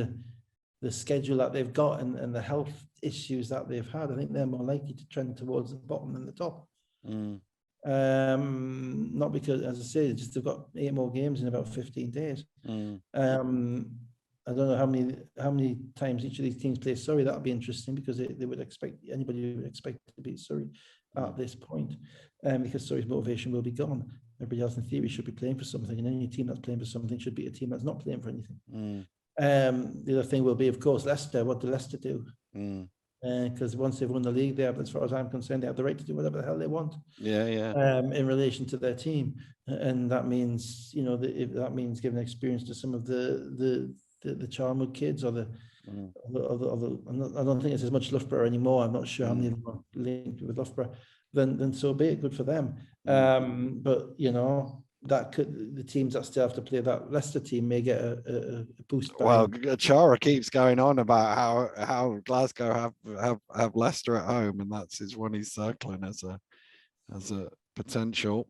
the schedule that they've got and the health issues that they've had. I think they're more likely to trend towards the bottom than the top. Not because, as I say, just they've got 8 more games in about 15 days. I don't know how many times each of these teams play Surrey. That would be interesting, because they would expect, anybody would expect to beat Surrey at this point, because Surrey's motivation will be gone. Everybody else in theory should be playing for something, and any team that's playing for something should beat a team that's not playing for anything. The other thing will be, of course, Leicester. What do Leicester do? Because once they've won the league, they have, as far as I'm concerned, they have the right to do whatever the hell they want. In relation to their team, and that means, that means giving experience to some of the Charnwood kids, or I don't think it's as much Loughborough anymore. I'm not sure how many of them are linked with Loughborough. Then so be it. Good for them. But that could, the teams that still have to play that Leicester team may get a boost. Well, Chara keeps going on about how Glasgow have Leicester at home, and that's his one he's circling as a potential,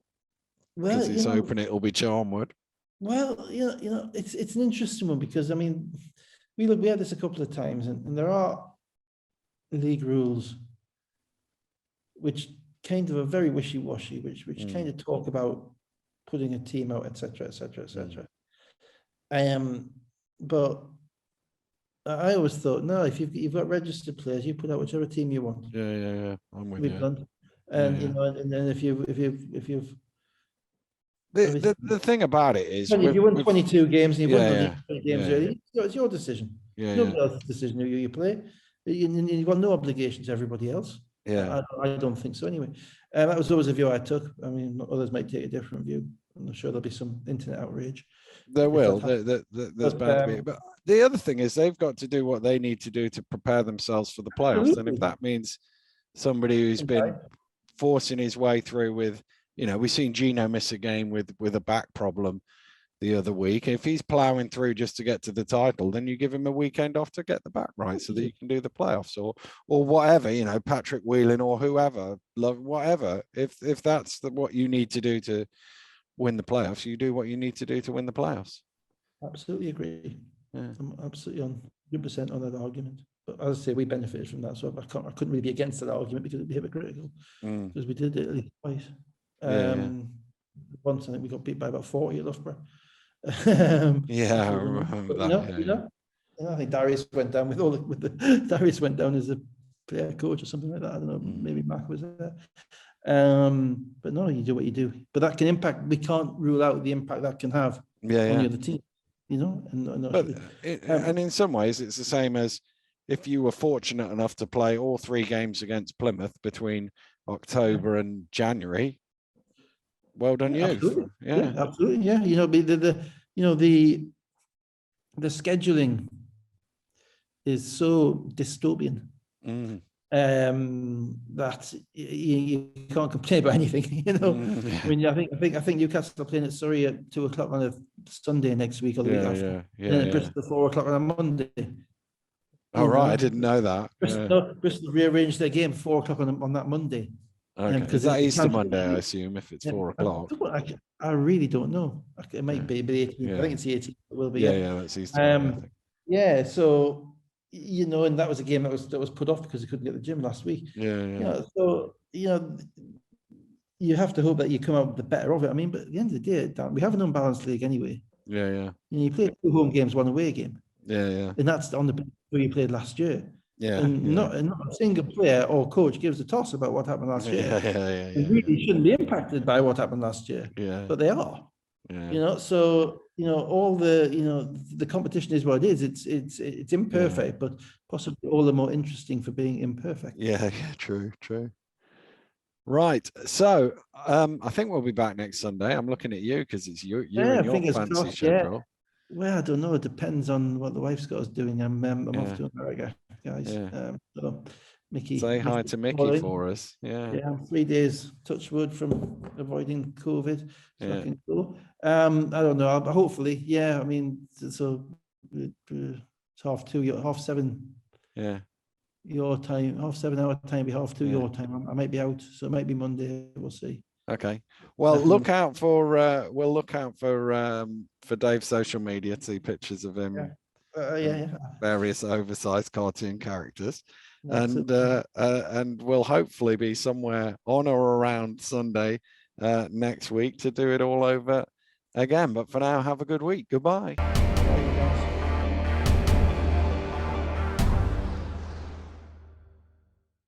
because he's hoping it'll be Charnwood. Well, it's an interesting one, because I mean, we had this a couple of times, and there are league rules which kind of are very wishy-washy, which kind of talk about putting a team out, etc., etc., etc. But I always thought, no, if you've got registered players, you put out whichever team you want. Yeah. I'm with you. Blunt. And and then if you've the thing about it is, if you won 22 games and you won the 20 games early, it's your decision. Nobody else's decision who you play. You've got no obligation to everybody else. Yeah, I don't think so anyway. That was always a view I took. I mean, others might take a different view. I'm sure there'll be some internet outrage. There will. There's bound to be. But the other thing is, they've got to do what they need to do to prepare themselves for the playoffs. And if that means somebody who's been forcing his way through with, we've seen Gino miss a game with a back problem the other week. If he's ploughing through just to get to the title, then you give him a weekend off to get the back right, so that you can do the playoffs or whatever, Patrick Whelan or whoever, whatever. If that's what you need to do to win the playoffs, you do what you need to do to win the playoffs. Absolutely agree. Yeah. I'm absolutely on 100% on that argument. But as I say, we benefited from that, so I couldn't really be against that argument, because it'd be hypocritical, because we did it at least twice. Once I think we got beat by about 40 at Loughborough. I remember that. I think Darius went down Darius went down as a player coach or something like that. I don't know. Maybe Mac was there. But no, you do what you do. But that can impact. We can't rule out the impact that can have on the other team. And in some ways, it's the same as if you were fortunate enough to play all 3 games against Plymouth between October and January. Well done, you. Absolutely. Absolutely. Yeah. The scheduling is so dystopian that you can't complain about anything. I mean, I think Newcastle are playing at Surrey at 2:00 on a Sunday next week or the week after. And then Bristol 4:00 on a Monday. Oh, right, I didn't know that. Bristol rearranged their game 4:00 on that Monday. Okay. Is that Easter Monday, I assume, if it's 4:00? I really don't know. It might be the 18th. I think it's the 18th. It will be. That's Easter Monday, I think. So, and that was a game that was put off because they couldn't get the gym last week. So, you have to hope that you come out the better of it. I mean, but at the end of the day, Dan, we have an unbalanced league anyway. You play 2 home games, 1 away game. And that's on the basis where you played last year. Not a single player or coach gives a toss about what happened last year. They really shouldn't be impacted by what happened last year. But they are. So all the competition is what it is. It's imperfect, but possibly all the more interesting for being imperfect. True. Right. So I think we'll be back next Sunday. I'm looking at you because it's you and your fancy schedule. Well, I don't know. It depends on what the wife's got us doing. I'm off to America, guys. So Mickey, say hi to Mickey for us. 3 days, touch wood, from avoiding COVID. So I can go. I don't know. Hopefully, I mean, so it's 2:30, 7:30. Your time, 7:30 our time, be 2:30 your time. I might be out, so it might be Monday. We'll see. Okay. Well, look out for we'll look out for Dave's social media to see pictures of him. Various oversized cartoon characters, and we'll hopefully be somewhere on or around Sunday next week to do it all over again. But for now, have a good week. Goodbye.